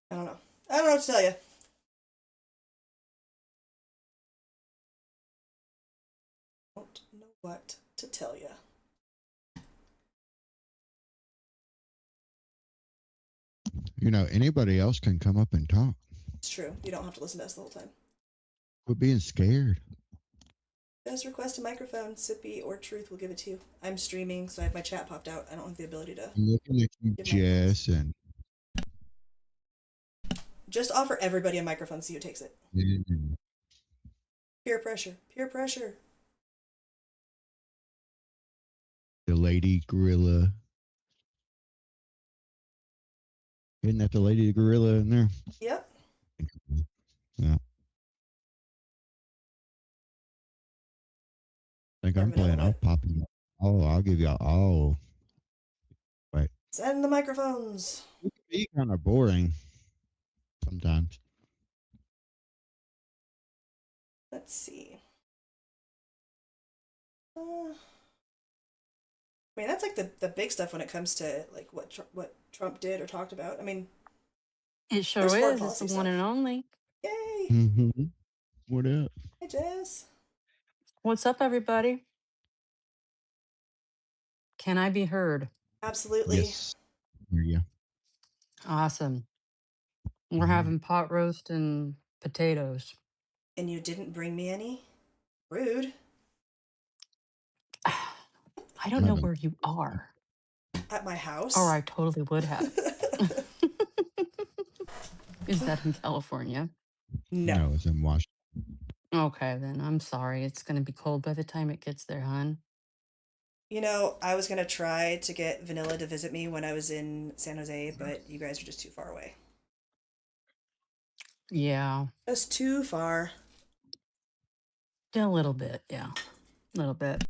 I don't know. I don't know what to tell you. Don't know what to tell you. Anybody else can come up and talk. It's true. You don't have to listen to us the whole time. Quit being scared. Just request a microphone. Sippy or Truth will give it to you. I'm streaming, so I have my chat popped out. I don't have the ability to. I'm looking at you, Jess, and just offer everybody a microphone, see who takes it. Mm-hmm. Peer pressure. Peer pressure. The lady gorilla. Isn't that the lady gorilla in there? Yep. Yeah. I think I'm playing. I'll pop you. Oh, I'll give y'all. Oh, wait. Send the microphones. It can be kind of boring sometimes. Let's see. I mean, that's like the big stuff when it comes to like what Trump did or talked about. I mean, it sure is. It's the one and only. Yay! Mm-hmm. What up? Hey, Jess. What's up, everybody? Can I be heard? Absolutely. Yes. Hear you. Awesome. We're having pot roast and potatoes. And you didn't bring me any? Rude. I don't know where you are. At my house? Or I totally would have. Is that in California? No, it's in Washington. Okay, then. I'm sorry. It's going to be cold by the time it gets there, hon. I was going to try to get Vanilla to visit me when I was in San Jose, but you guys are just too far away. Yeah. Just too far. A little bit, yeah. A little bit.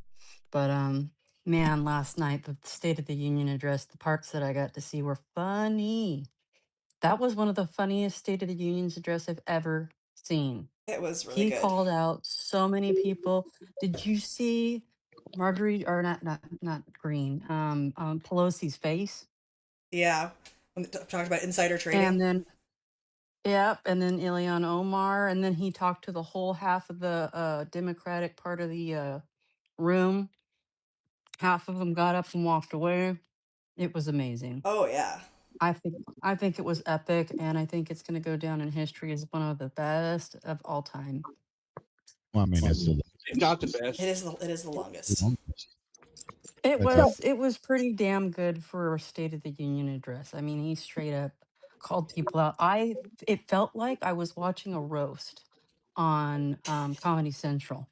But, man, last night, the State of the Union address, the parts that I got to see were funny. That was one of the funniest State of the Union's address I've ever seen. It was really He good. called out so many people. Did you see Marjorie, or not Green, Pelosi's face? Yeah. Talked about insider trading. And then, yep, and then Ilhan Omar, and then he talked to the whole half of the Democratic part of the room. Half of them got up and walked away. It was amazing. Oh yeah. I think it was epic, and I think it's going to go down in history as one of the best of all time. Well, I mean, it's not the best. It is the longest. It was pretty damn good for a State of the Union address. I mean, he straight up called people out. It felt like I was watching a roast on Comedy Central.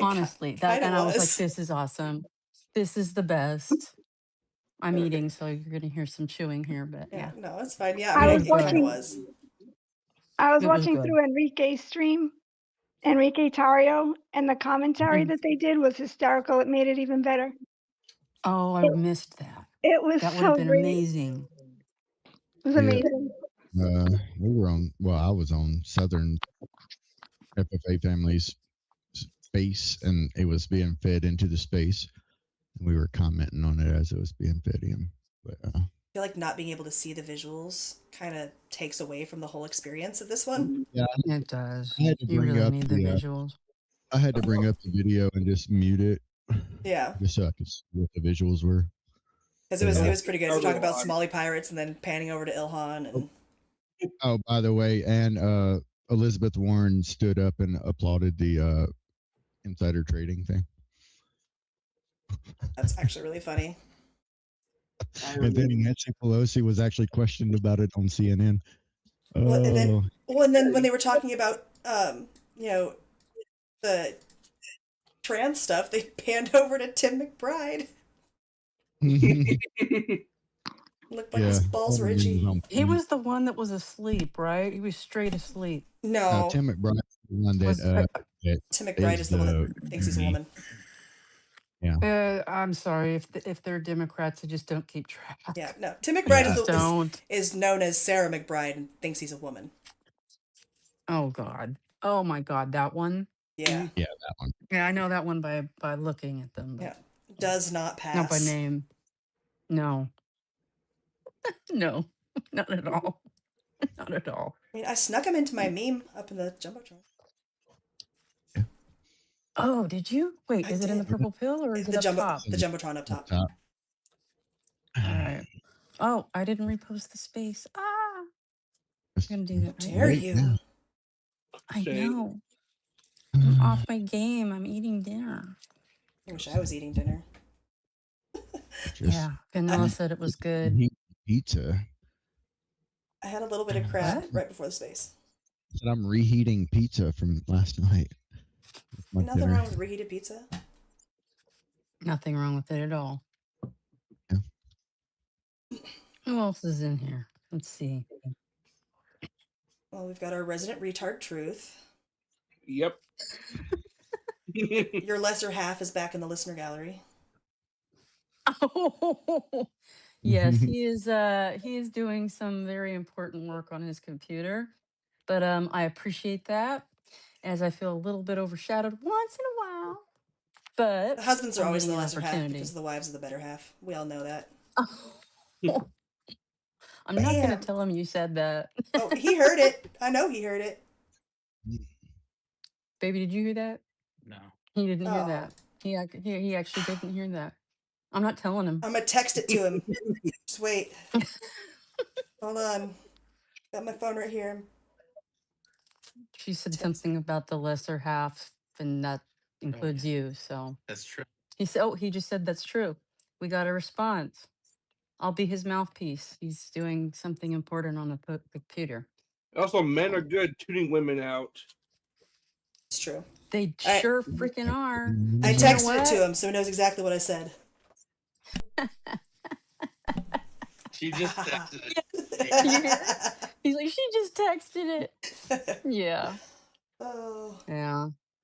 Honestly, I was like, this is awesome. This is the best. I'm eating, so you're gonna hear some chewing here, but yeah. No, it's fine. Yeah, I mean, it kind of was. I was watching through Enrique's stream, Enrique Tario, and the commentary that they did was hysterical. It made it even better. Oh, I missed that. It was that would so have been great. amazing. It was amazing. We were on. Well, I was on Southern FFA Family's space, and it was being fed into the space, and we were commenting on it as it was being fed in. But I feel like not being able to see the visuals kind of takes away from the whole experience of this one. Yeah, it does. I had to You bring really up need the visuals. I had to bring up the video and just mute it. Yeah. Just so I could see what the visuals were. Because it was pretty good. So talking about Somali pirates and then panning over to Ilhan and. Oh, by the way, and Elizabeth Warren stood up and applauded the insider trading thing. That's actually really funny. And then Nancy Pelosi was actually questioned about it on CNN. Well, and then when they were talking about the trans stuff, they panned over to Tim McBride. Looked like his balls were itchy. He was the one that was asleep, right? He was straight asleep. No. Tim McBride is the one that Tim McBride is the one that thinks he's a woman. I'm sorry if they're Democrats, they just don't keep track. Yeah, no. Tim McBride Just don't. is known as Sarah McBride and thinks he's a woman. Oh God. Oh my God, that one. Yeah. Yeah, that one. Yeah, I know that one by looking at them. But Yeah. Does not pass. not by name. No. No. Not at all. Not at all. I mean, I snuck him into my meme up in the Jumbotron. Oh, did you? Wait, I is it in the did. purple pill or is it up top? The Jumbotron up top. All right. Oh, I didn't repost the space. Ah. I'm gonna do that. Right? Dare you? now. I Shame. know. I'm off my game. I'm eating dinner. I wish I was eating dinner. Just Yeah. Vanilla said it was good. eat pizza. I had a little bit of crab right before the space. Said I'm reheating pizza from last night. My Nothing dinner. wrong with reheated pizza. Nothing wrong with it at all. Yeah. Who else is in here? Let's see. Well, we've got our resident retard Truth. Yep. Your lesser half is back in the listener gallery. Oh, yes, he is doing some very important work on his computer. But I appreciate that, as I feel a little bit overshadowed once in a while. But The husbands are I'm always the getting an lesser half opportunity. because the wives are the better half. We all know that. I'm not going to Bam. tell him you said that. Oh, he heard it. I know he heard it. Baby, did you hear that? No. He didn't hear Oh. that. He actually didn't hear that. I'm not telling him. I'm gonna text it to him. Just wait. Hold on. Got my phone right here. She said something about the lesser half, and that includes you. So That's true. he said, "Oh, he just said that's true. We got a response. I'll be his mouthpiece. He's doing something important on the computer." Also, men are good tuning women out. It's true. They I- sure freaking are. I You know texted it what? to him, so he knows exactly what I said. She just texted it. You hear it? He's like, she just texted it. Yeah. Oh.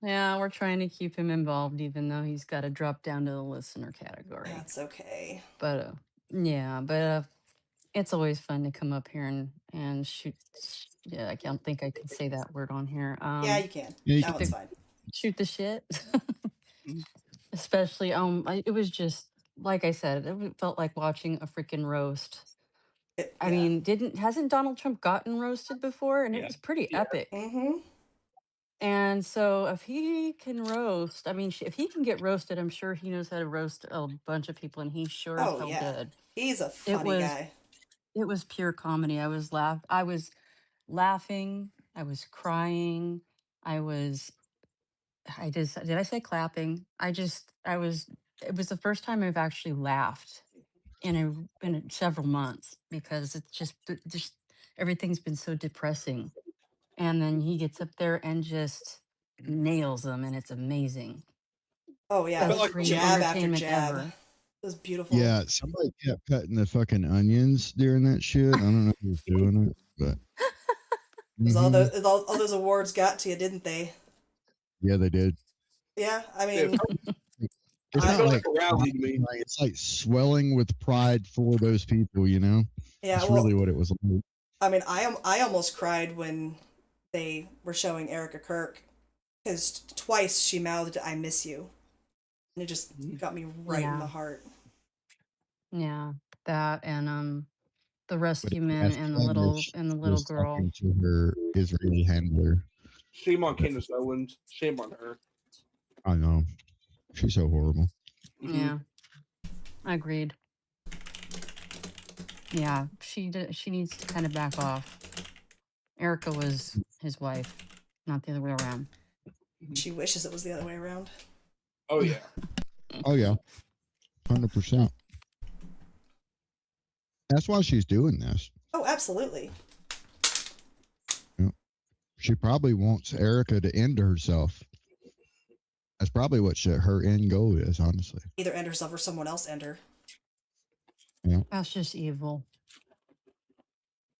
Yeah, we're trying to keep him involved, even though he's got to drop down to the listener category. That's okay. But it's always fun to come up here and shoot. Yeah, I don't think I can say that word on here. Yeah, you can. Yeah, you That one's fine. Shoot the shit. Especially, it was just like I said, felt like watching a freaking roast. I mean, hasn't Donald Trump gotten roasted before? And it was pretty epic. Mm-hmm. And so if he can roast, I mean, if he can get roasted, I'm sure he knows how to roast a bunch of people, and he sure as hell did. He's a funny guy. It was pure comedy. I was laughing. I was crying. Did I say clapping? It was the first time I've actually laughed in several months, because it's just everything's been so depressing. And then he gets up there and just nails them, and it's amazing. Oh yeah, Best like screen jab after entertainment jab. ever. It was beautiful. Yeah, somebody kept cutting the fucking onions during that shit. I don't know who was doing it, but All those awards got to you, didn't they? yeah, they did. Yeah, I mean, It's I not felt like like a rally to me. it's like swelling with pride for those people, you know? yeah. That's Well, really what it was like. I mean, I almost cried when they were showing Erica Kirk, because twice she mouthed "I miss you," and it just got me right in the heart. Yeah, that and the But rescue it men has and the fun little that she girl. was talking to her Israeli handler. Shame on Candace Owens. Shame on her. I know. She's so horrible. Yeah, agreed. Yeah, she needs to kind of back off. Erica was his wife, not the other way around. She wishes it was the other way around. Oh yeah. Oh yeah. 100%. That's why she's doing this. Oh, absolutely. She probably wants Erica to end herself. That's probably what her end goal is, honestly. Either end herself or someone else end her. Yeah. That's just evil.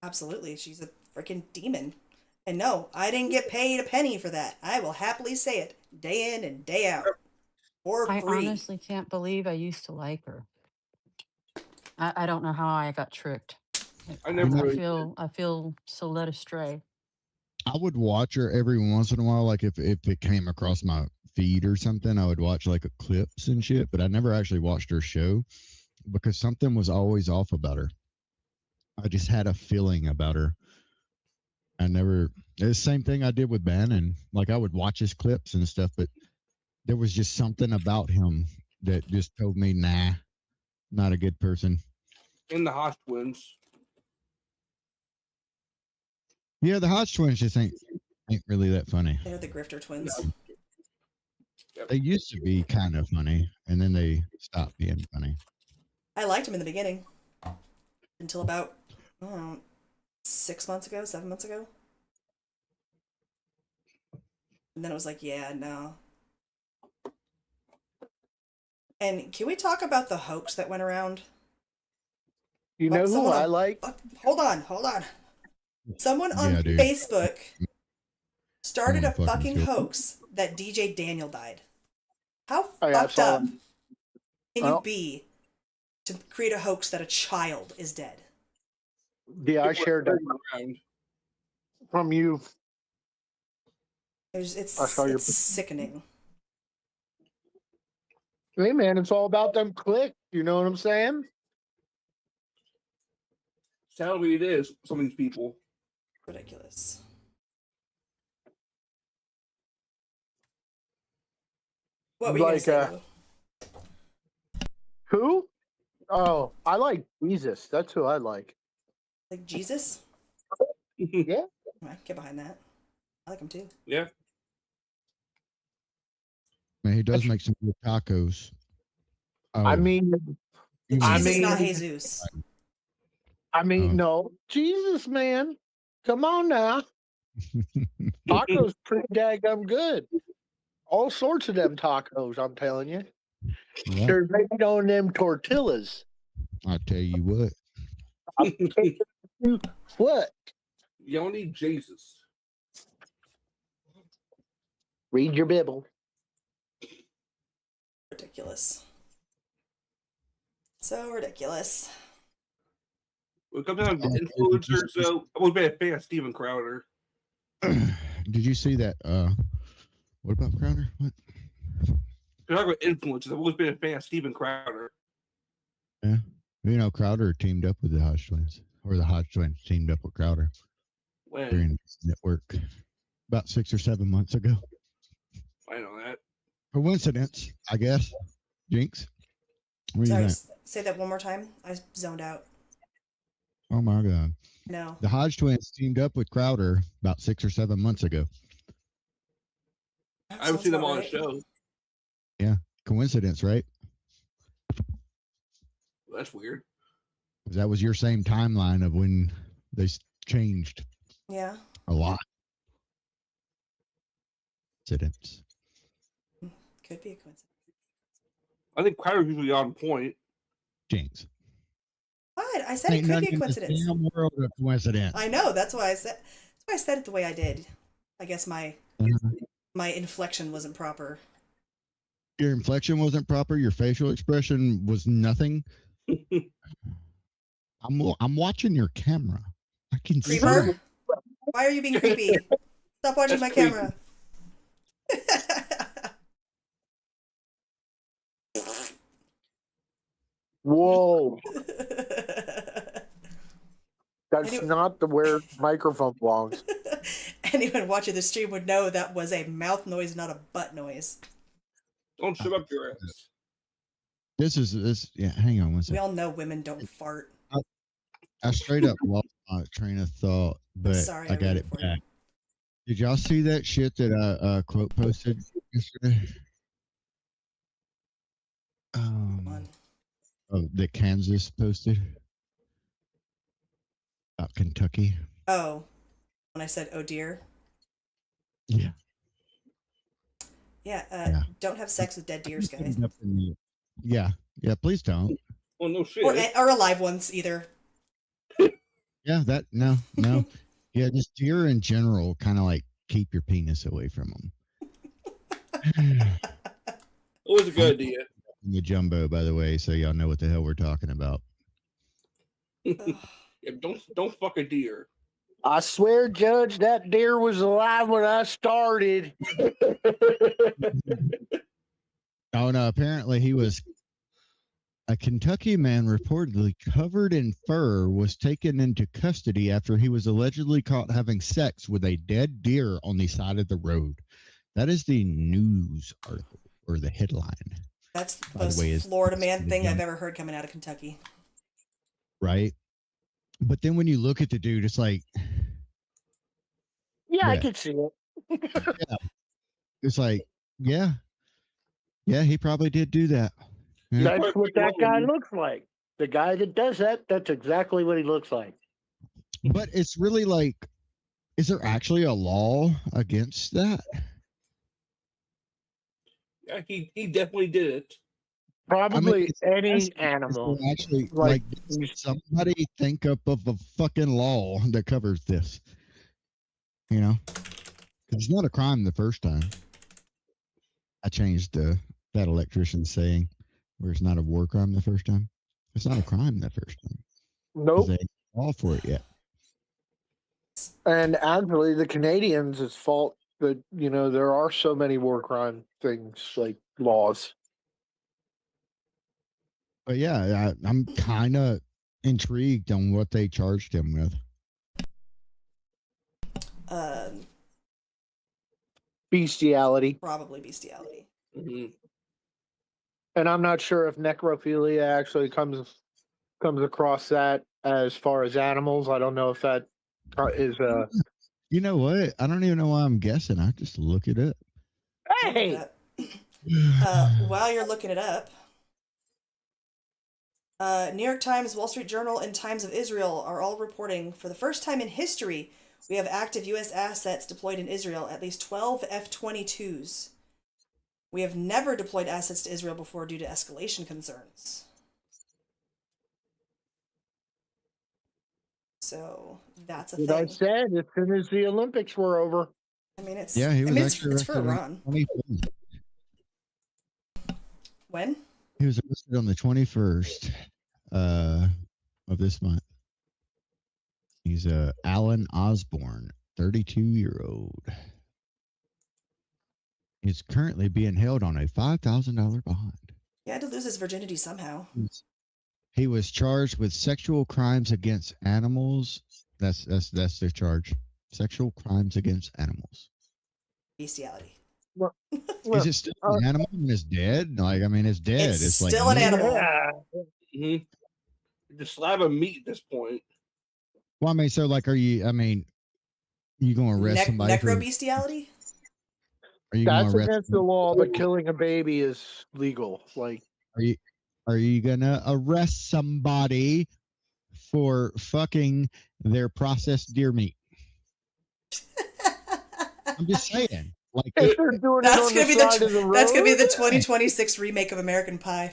Absolutely, she's a freaking demon. And no, I didn't get paid a penny for that. I will happily say it, day in and day out. For I free. honestly can't believe I used to like her. I don't know how I got tricked. I never really I feel so led astray. I would watch her every once in a while, like if it came across my feed or something, I would watch like clips and shit. But I never actually watched her show because something was always off about her. I just had a feeling about her. I never. It's the same thing I did with Bannon. Like I would watch his clips and stuff, but there was just something about him that just told me, nah, not a good person. in the Hodge twins. Yeah, the Hodge twins just ain't really that funny. They're the Grifter twins. They used to be kind of funny, and then they stopped being funny. I liked him in the beginning. Until about, I don't know, 6 months ago, 7 months ago. And then it was like, yeah, no. And can we talk about the hoax that went around? You know who someone I on- like? Hold on. Someone on Yeah, dude. Facebook started a Someone fucking fucking killed- hoax that DJ Daniel died. How Oh, yeah, I fucked saw up it. can you Well- be to create a hoax that a child is dead? Yeah, I shared that Around. from you. It's I saw your- sickening. Hey, man, it's all about them clicks. You know what I'm saying? Sadly, it is some of these people. Ridiculous. What were you gonna Like, say, Lou? Who? Oh, I like Jesus. That's who I like. Like Jesus? Yeah. I get behind that. I like him too. Yeah. Man, he does make some good tacos. Oh, I mean, you I Jesus, mean- not Jesus. no, Jesus, man. Come on now. Tacos pretty daggum good. All sorts of them tacos, I'm telling you. yeah, They're made on them tortillas. I tell you what. What? You don't need Jesus. Read your Bible. Ridiculous. So ridiculous. When it comes down to influencers, though, I've always been a fan of Steven Crowder. Did you see that? What about Crowder? What? You're talking about influencers. I've always been a fan of Steven Crowder. Yeah, you know, Crowder teamed up with the Hodge twins, or the Hodge twins teamed up with Crowder When during this network about 6 or 7 months ago. I know that. Coincidence, I guess. Jinx, what do you Sorry, think? say that one more time. I zoned out. Oh my God. No. The Hodge twins teamed up with Crowder about 6 or 7 months ago. That I haven't sounds seen them about on right. the show. Coincidence, right? That's weird. 'Cause that was your same timeline of when they changed Yeah. a lot. Coincidence. Could be a coincidence. I think Crowder's usually on point. Jinx. Fine. I said it Ain't could nothing be a in this coincidence. damn world of coincidence. I know. That's why I said it the way I did. I guess my inflection wasn't proper. Your inflection wasn't proper. Your facial expression was nothing. I'm watching your camera. I can see Creeper? it. Why are you being creepy? Stop watching That's my creepy. camera. Whoa. That's Anyway- not the where microphone belongs. Anyone watching the stream would know that was a mouth noise, not a butt noise. Don't shove up your ass. This. Yeah, hang on one We second. all know women don't fart. I straight up lost my train of thought, but sorry, I I got ruined it it for you. back. Did y'all see that shit that I quote posted yesterday? One. That Kansas posted about Kentucky. Oh, when I said, "Oh dear," Yeah. yeah. Yeah. Don't have sex with dead deers, guys, Yeah, please don't. Well, no shit. or alive ones either. Yeah, no. Yeah, just deer in general, kind of like keep your penis away from them. It was a good idea. The jumbo, by the way, so y'all know what the hell we're talking about. Yeah, don't fuck a deer. I swear, Judge, that deer was alive when I started. Oh no! Apparently, he was a Kentucky man reportedly covered in fur was taken into custody after he was allegedly caught having sex with a dead deer on the side of the road. That is the news article or the headline. That's the By the most way, Florida man the thing I've jump- ever heard coming out of Kentucky. Right? But then when you look at the dude, it's like, Yeah, I yeah, could see it. it's like, yeah, he probably did do that. Yeah. That's what that guy looks like. The guy that does that, that's exactly what he looks like. But it's really like, is there actually a law against that? Yeah, he definitely did it. Probably it's any is animal. there actually, Like, like somebody think up of a fucking law that covers this. You know, 'cause it's not a crime the first time. I changed that electrician's saying, where it's not a war crime the first time. It's not a crime the first time. 'Cause nope. they ain't fall for it yet. And actually, the Canadians, it's fault that, there are so many war crime things, like laws. But yeah, I'm kind of intrigued on what they charged him with. Bestiality. Probably bestiality. Mm-hmm. And I'm not sure if necrophilia actually comes across that as far as animals. I don't know if that is You know what? I don't even know why I'm guessing. I just look it up. hey. While you're looking it up, New York Times, Wall Street Journal, and Times of Israel are all reporting, for the first time in history, we have active U.S. assets deployed in Israel, at least 12 F-22s. We have never deployed assets to Israel before due to escalation concerns. So that's a What thing. I said, as soon as the Olympics were over. I mean, it's Yeah, he was it's actually for arrested Iran. When? He was arrested on the 21st of this month. He's Alan Osborne, 32-year-old. He's currently being held on a $5,000 bond. He had to lose his virginity somehow. He was charged with sexual crimes against animals. That's the charge. Sexual crimes against animals. Bestiality. Is it still an animal when it's dead? Like, I mean, it's dead. It's like still an animal. Yeah. Mm-hmm. The slab of meat at this point. Well, I mean, so like, you going to arrest somebody? Necrobestiality? That's against the law, but killing a baby is legal. Like, are you gonna arrest somebody for fucking their processed deer meat? I'm just saying. Like, if they're doing it on the side of the road, that's gonna be the 2026 remake of American Pie.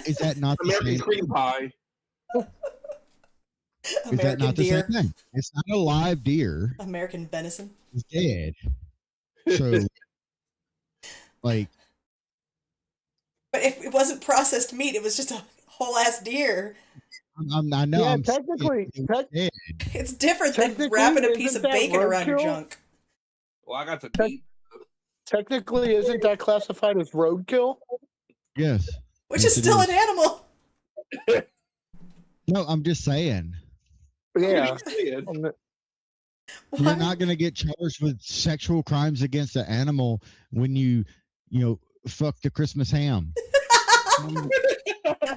Is that not the American same cream pie? Is that not the deer. same thing? It's not a live deer. American venison. It's dead. So, like, but if it wasn't processed meat, it was just a whole ass deer. I know. Yeah, I'm technically, it's different than wrapping a piece of bacon around your junk. Well, I got the meat. Technically, isn't that classified as roadkill? Yes. Which yes, is still an animal. No, I'm just saying. Yeah. You're not going to get charged with sexual crimes against an animal when you fuck the Christmas ham.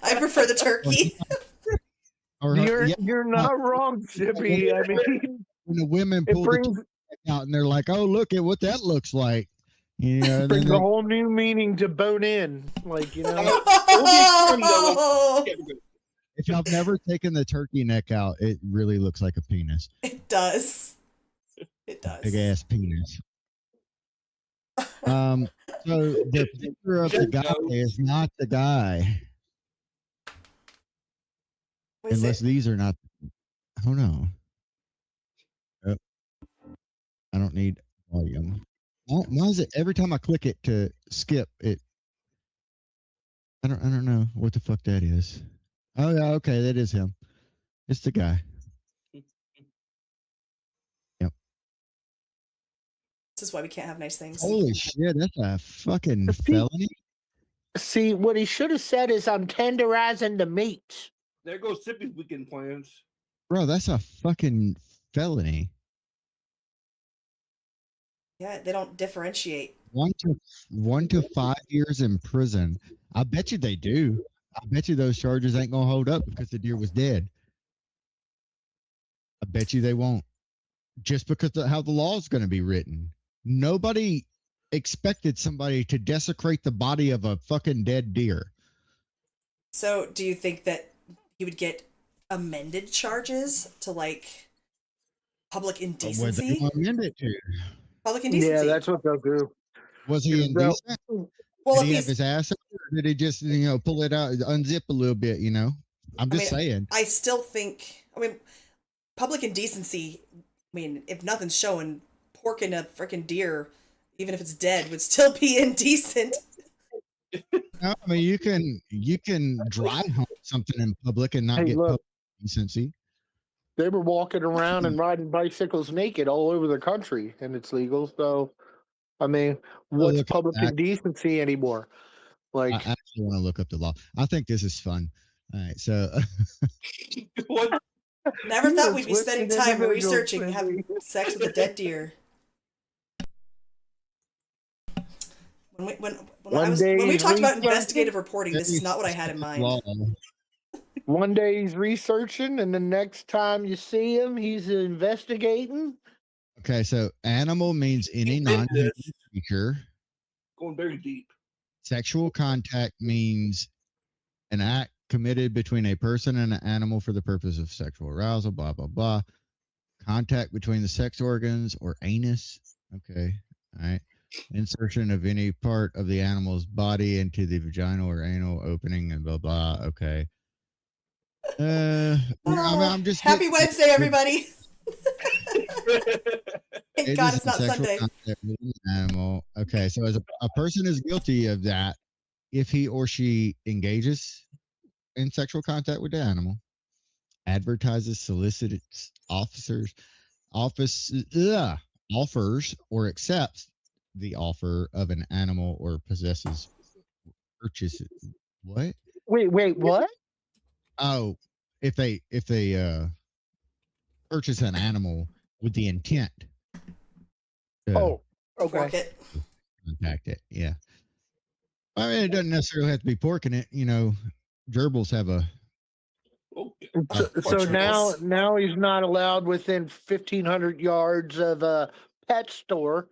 I prefer the turkey. You're not wrong, Zippy. I mean, when the women pull the turkey out and they're like, "Oh, look at what that looks like," it brings a whole new meaning to bone in. Like, If I've never taken the turkey neck out, it really looks like a penis. It does. It does. Big ass penis. So the picture of the guy is not the guy. Unless these are not. Oh no. Oh, I don't need volume. Why is it every time I click it to skip, it I don't know what the fuck that is. Oh yeah, okay, that is him. It's the guy. Yep. This is why we can't have nice things. Holy shit, that's a fucking See- felony. See, what he should have said is, "I'm tenderizing the meat." There goes Sippy's weekend plans. Bro, that's a fucking felony. Yeah, they don't differentiate. 1 to 5 years in prison. I bet you they do. I bet you those charges ain't gonna hold up because the deer was dead. I bet you they won't. Just because of how the law is going to be written. Nobody expected somebody to desecrate the body of a fucking dead deer. So, do you think that he would get amended charges to like public What they indecency? want to amend it to? Public indecency. Yeah, that's what they'll do. Was he They'll- indecent? Well, Did if he have he's, his ass up, or did he just pull it out, unzip a little bit? I'm just saying. I still think. I mean, public indecency. I mean, if nothing's showing, porking a freaking deer, even if it's dead, would still be indecent. No, I mean you can drive home something in public and not Hey, get look. public decency. They were walking around and riding bicycles naked all over the country, and it's legal. So, I mean, what's look at public that. indecency anymore? I Like, actually want to look up the law. I think this is fun. All right, so What? Never You thought are we'd be spending twisted time individuals, researching having Cindy. sex with a dead deer. When we talked about investigative reporting, this is not what I had in mind. law. one day he's researching, and the next time you see him, he's investigating. Okay, so animal means any Admit non-human this. creature. Going very deep. Sexual contact means an act committed between a person and an animal for the purpose of sexual arousal, blah, blah, blah. Contact between the sex organs or anus. Okay. All right. Insertion of any part of the animal's body into the vaginal or anal opening and blah, blah. Okay. I'm just Happy getting- Wednesday, everybody. Thank It God is it's not sexual Sunday. contact with an animal. Okay, so as a person is guilty of that if he or she engages in sexual contact with the animal, advertises, solicits, offers, or accepts the offer of an animal or possesses, purchases. What? Wait, what? Oh, if they purchase an animal with the intent to Oh, okay. Pork it. contact it. Yeah. I mean, it doesn't necessarily have to be porking it. Gerbils have a. Okay. So now, Gerbils. now he's not allowed within 1,500 yards of a pet store.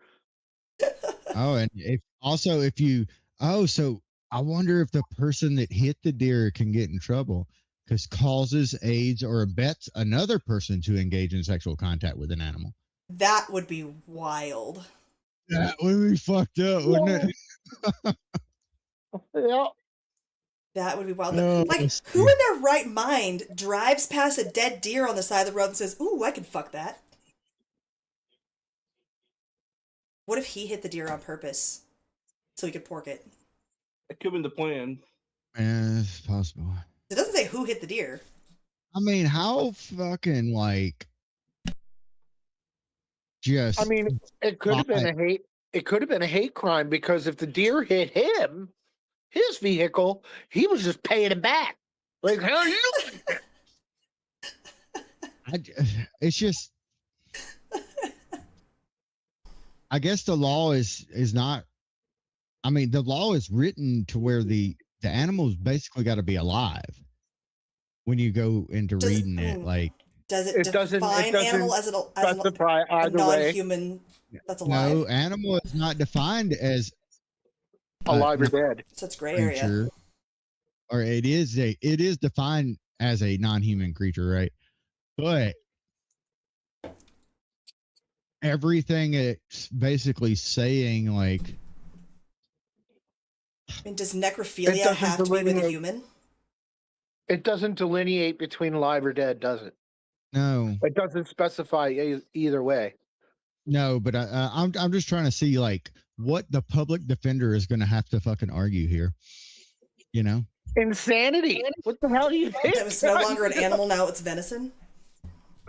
Oh, and if you. Oh, so I wonder if the person that hit the deer can get in trouble because causes, aids, or abets another person to engage in sexual contact with an animal. That would be wild. That would be fucked up, wouldn't it? Yeah. That would be wild. Oh, Like, let's who see. in their right mind drives past a dead deer on the side of the road and says, "Ooh, I can fuck that"? What if he hit the deer on purpose so he could pork it? That could have been the plan. Yeah, it's possible. It doesn't say who hit the deer. I mean, how fucking just. I mean, it could have been a hate. It could have been a hate crime because if the deer hit him, his vehicle, he was just paying it back. Like, how you? It's just. I guess the law is not. I mean, the law is written to where the animal's basically got to be alive. When you go into Does it- reading I it, mean, Does it, It doesn't- define it doesn't animal as a Specify either way, non-human that's alive? no, animal is not defined as alive or dead. So it's gray area. creature, or it is defined as a non-human creature, right? But everything it's basically saying, I mean, does It necrophilia doesn't have to be with a delineate- human? It doesn't delineate between alive or dead, does it? no, It doesn't specify either way. but I'm just trying to see what the public defender is going to have to fucking argue here. You know? Insanity. What the hell do you think? It was no longer an animal, now it's venison.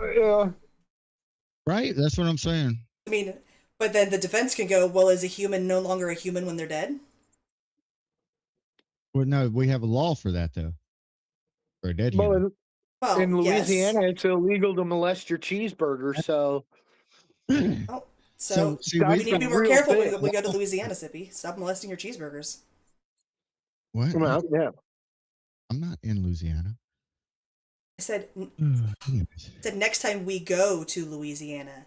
Yeah. Right? That's what I'm saying. I mean, but then the defense can go, well, is a human no longer a human when they're dead? Well, no, we have a law for that though. For a dead human. Well, Well, in Louisiana, yes. it's illegal to molest your cheeseburger. So, Oh, so see, that's we need to be the more real careful thing. when we go to Louisiana, Sippy. Stop molesting your cheeseburgers. what? well, yeah. I'm not in Louisiana. I said Anyways. next time we go to Louisiana.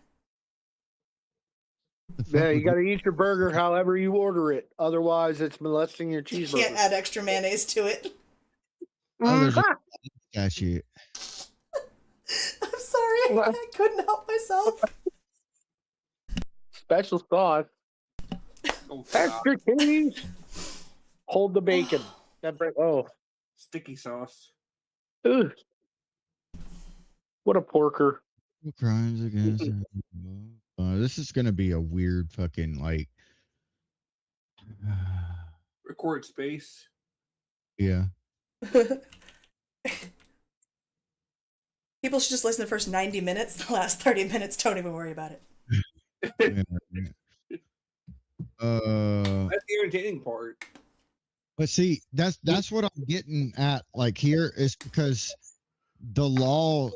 The fuck Yeah, you would got to eat your burger however you order it. Otherwise, it's molesting your You cheeseburger. can't add extra mayonnaise to it. Oh, there's a statute. I'm sorry, I couldn't help myself. Special sauce. Oh, God. Extra cheese. Hold the bacon. Sticky sauce. Ugh. What a porker. Crimes against. This is gonna be a weird fucking like. Record space. Yeah. People should just listen to the first 90 minutes. The last 30 minutes, don't even worry about it. Uh, That's the irritating part. but see, that's what I'm getting at. Like here is because the law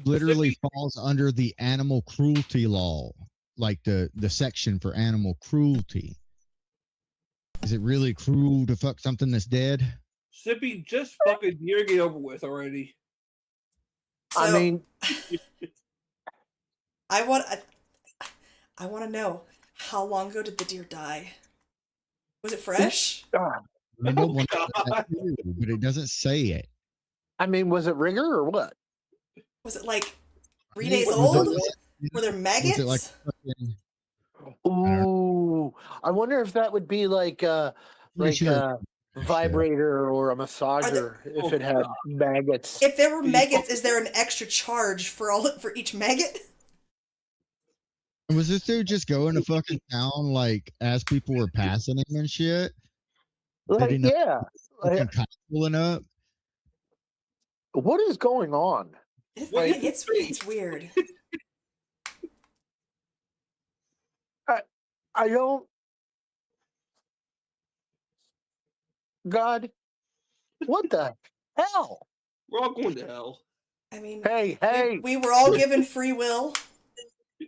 literally falls under the animal cruelty law, like the section for animal cruelty. Is it really cruel to fuck something that's dead? Sippy, just fucking deer get over with already. So, I mean, I want to know, how long ago did the deer die? Was it fresh? God. I know one God. that too, but it doesn't say it. I mean, was it rigor or what? Was it like 3 I days think- old? was Were there maggots? it like fucking- Ooh, I wonder if that would be like Pretty sure a vibrator or a massager if it had maggots. If there were maggots, is there an extra charge for each maggot? Was this dude just going to fucking town like as people were passing him and shit? Like, Did he yeah. fucking cops pulling up? What is going on? It's weird. I don't. God, what the hell? We're all going to hell. I mean, Hey. we were all given free will.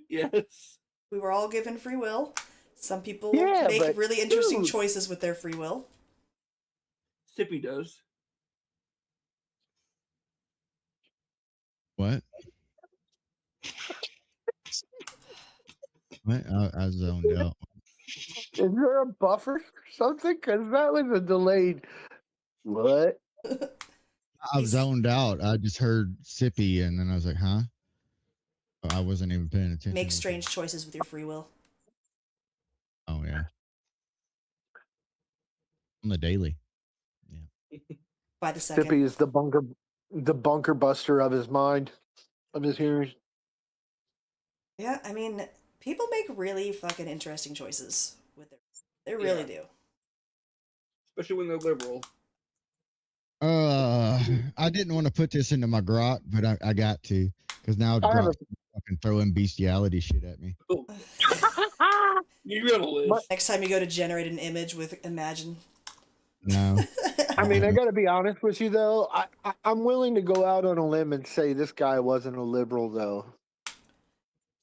Yes. We were all given free will. Some people Yeah, make but really interesting dude. choices with their free will. Sippy does. What? What? I zoned out. Is there a buffer or something? Because that was a delayed. What? I zoned out. I just heard sippy, and then I was like, "Huh?" I wasn't even paying attention. Make strange choices with your free will. Oh yeah. On the daily. Yeah. By the second. Sippy is the bunker buster of his mind, of his hearing. Yeah, I mean, people make really fucking interesting choices with their. They really do. Especially when they're liberal. I didn't want to put this into my grok, but I got to because now grok's fucking throwing bestiality shit at me. You're gonna live. Next time you go to generate an image with Imagine. No. I mean, I got to be honest with you, though. I'm willing to go out on a limb and say this guy wasn't a liberal, though.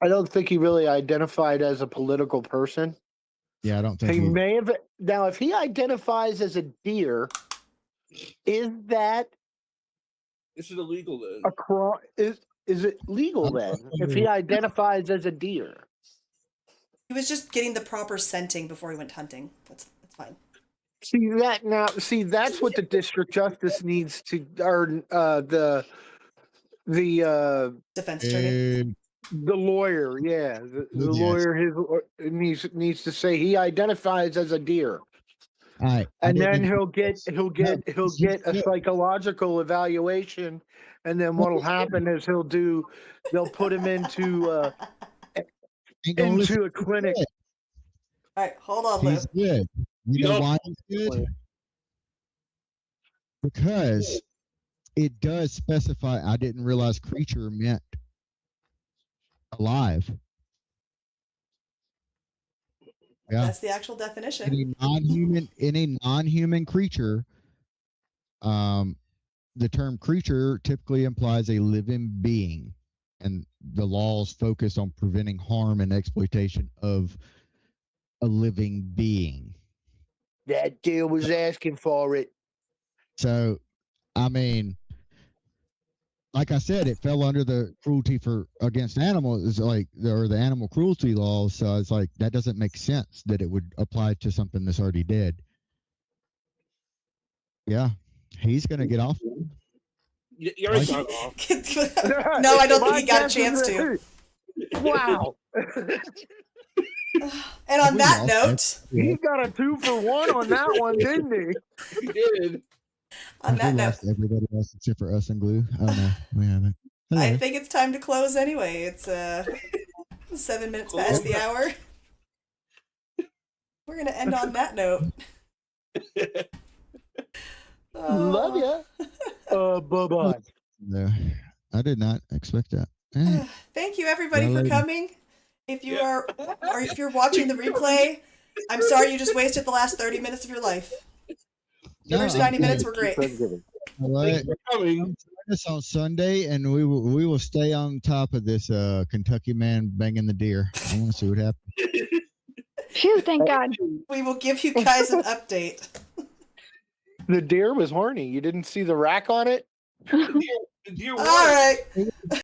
I don't think he really identified as a political person. Yeah, I don't think He may have. Now, if he identifies as a deer, is that This is illegal then. a crime? Is it legal then? If he identifies as a deer, He was just getting the proper scenting before he went hunting. That's fine. See, that's what the district justice needs to, or the Defense attorney. the lawyer, yeah, the Yes. lawyer needs to say he identifies as a deer, All right. and then he'll get a psychological evaluation, and then what'll happen is they'll put him into a clinic. All right, hold on, Lou. He's good. You know Yup. why he's good? because it does specify. I didn't realize creature meant alive. Yeah. That's the actual definition. Any non-human creature, the term creature typically implies a living being, and the laws focus on preventing harm and exploitation of a living being. That deal was asking for it. So, I mean, like I said, it fell under the cruelty against animals, or the animal cruelty laws. So it's like that doesn't make sense that it would apply to something that's already dead. Yeah, he's gonna get off. You already got off. No, I don't think he got a chance to. Wow. And on that note, He got a 2-for-1 on that one, didn't he? He did. On that note, lost everybody else except for us and Glue. Oh no, we haven't. Hello. I think it's time to close anyway. It's 7 minutes past the hour. We're gonna end on that note. Love ya. Bye-bye. No, I did not expect that. Eh, Thank you everybody for later. coming. If you are, or if you're watching the replay, I'm sorry you just wasted the last 30 minutes of your life. The No, first I'm 90 minutes good. were great. What? Thanks for coming. Join us on Sunday, and we will stay on top of this Kentucky man banging the deer. I want to see what happens. Phew, thank God. We will give you guys an update. The deer was horny. You didn't see the rack on it? The deer All won. right.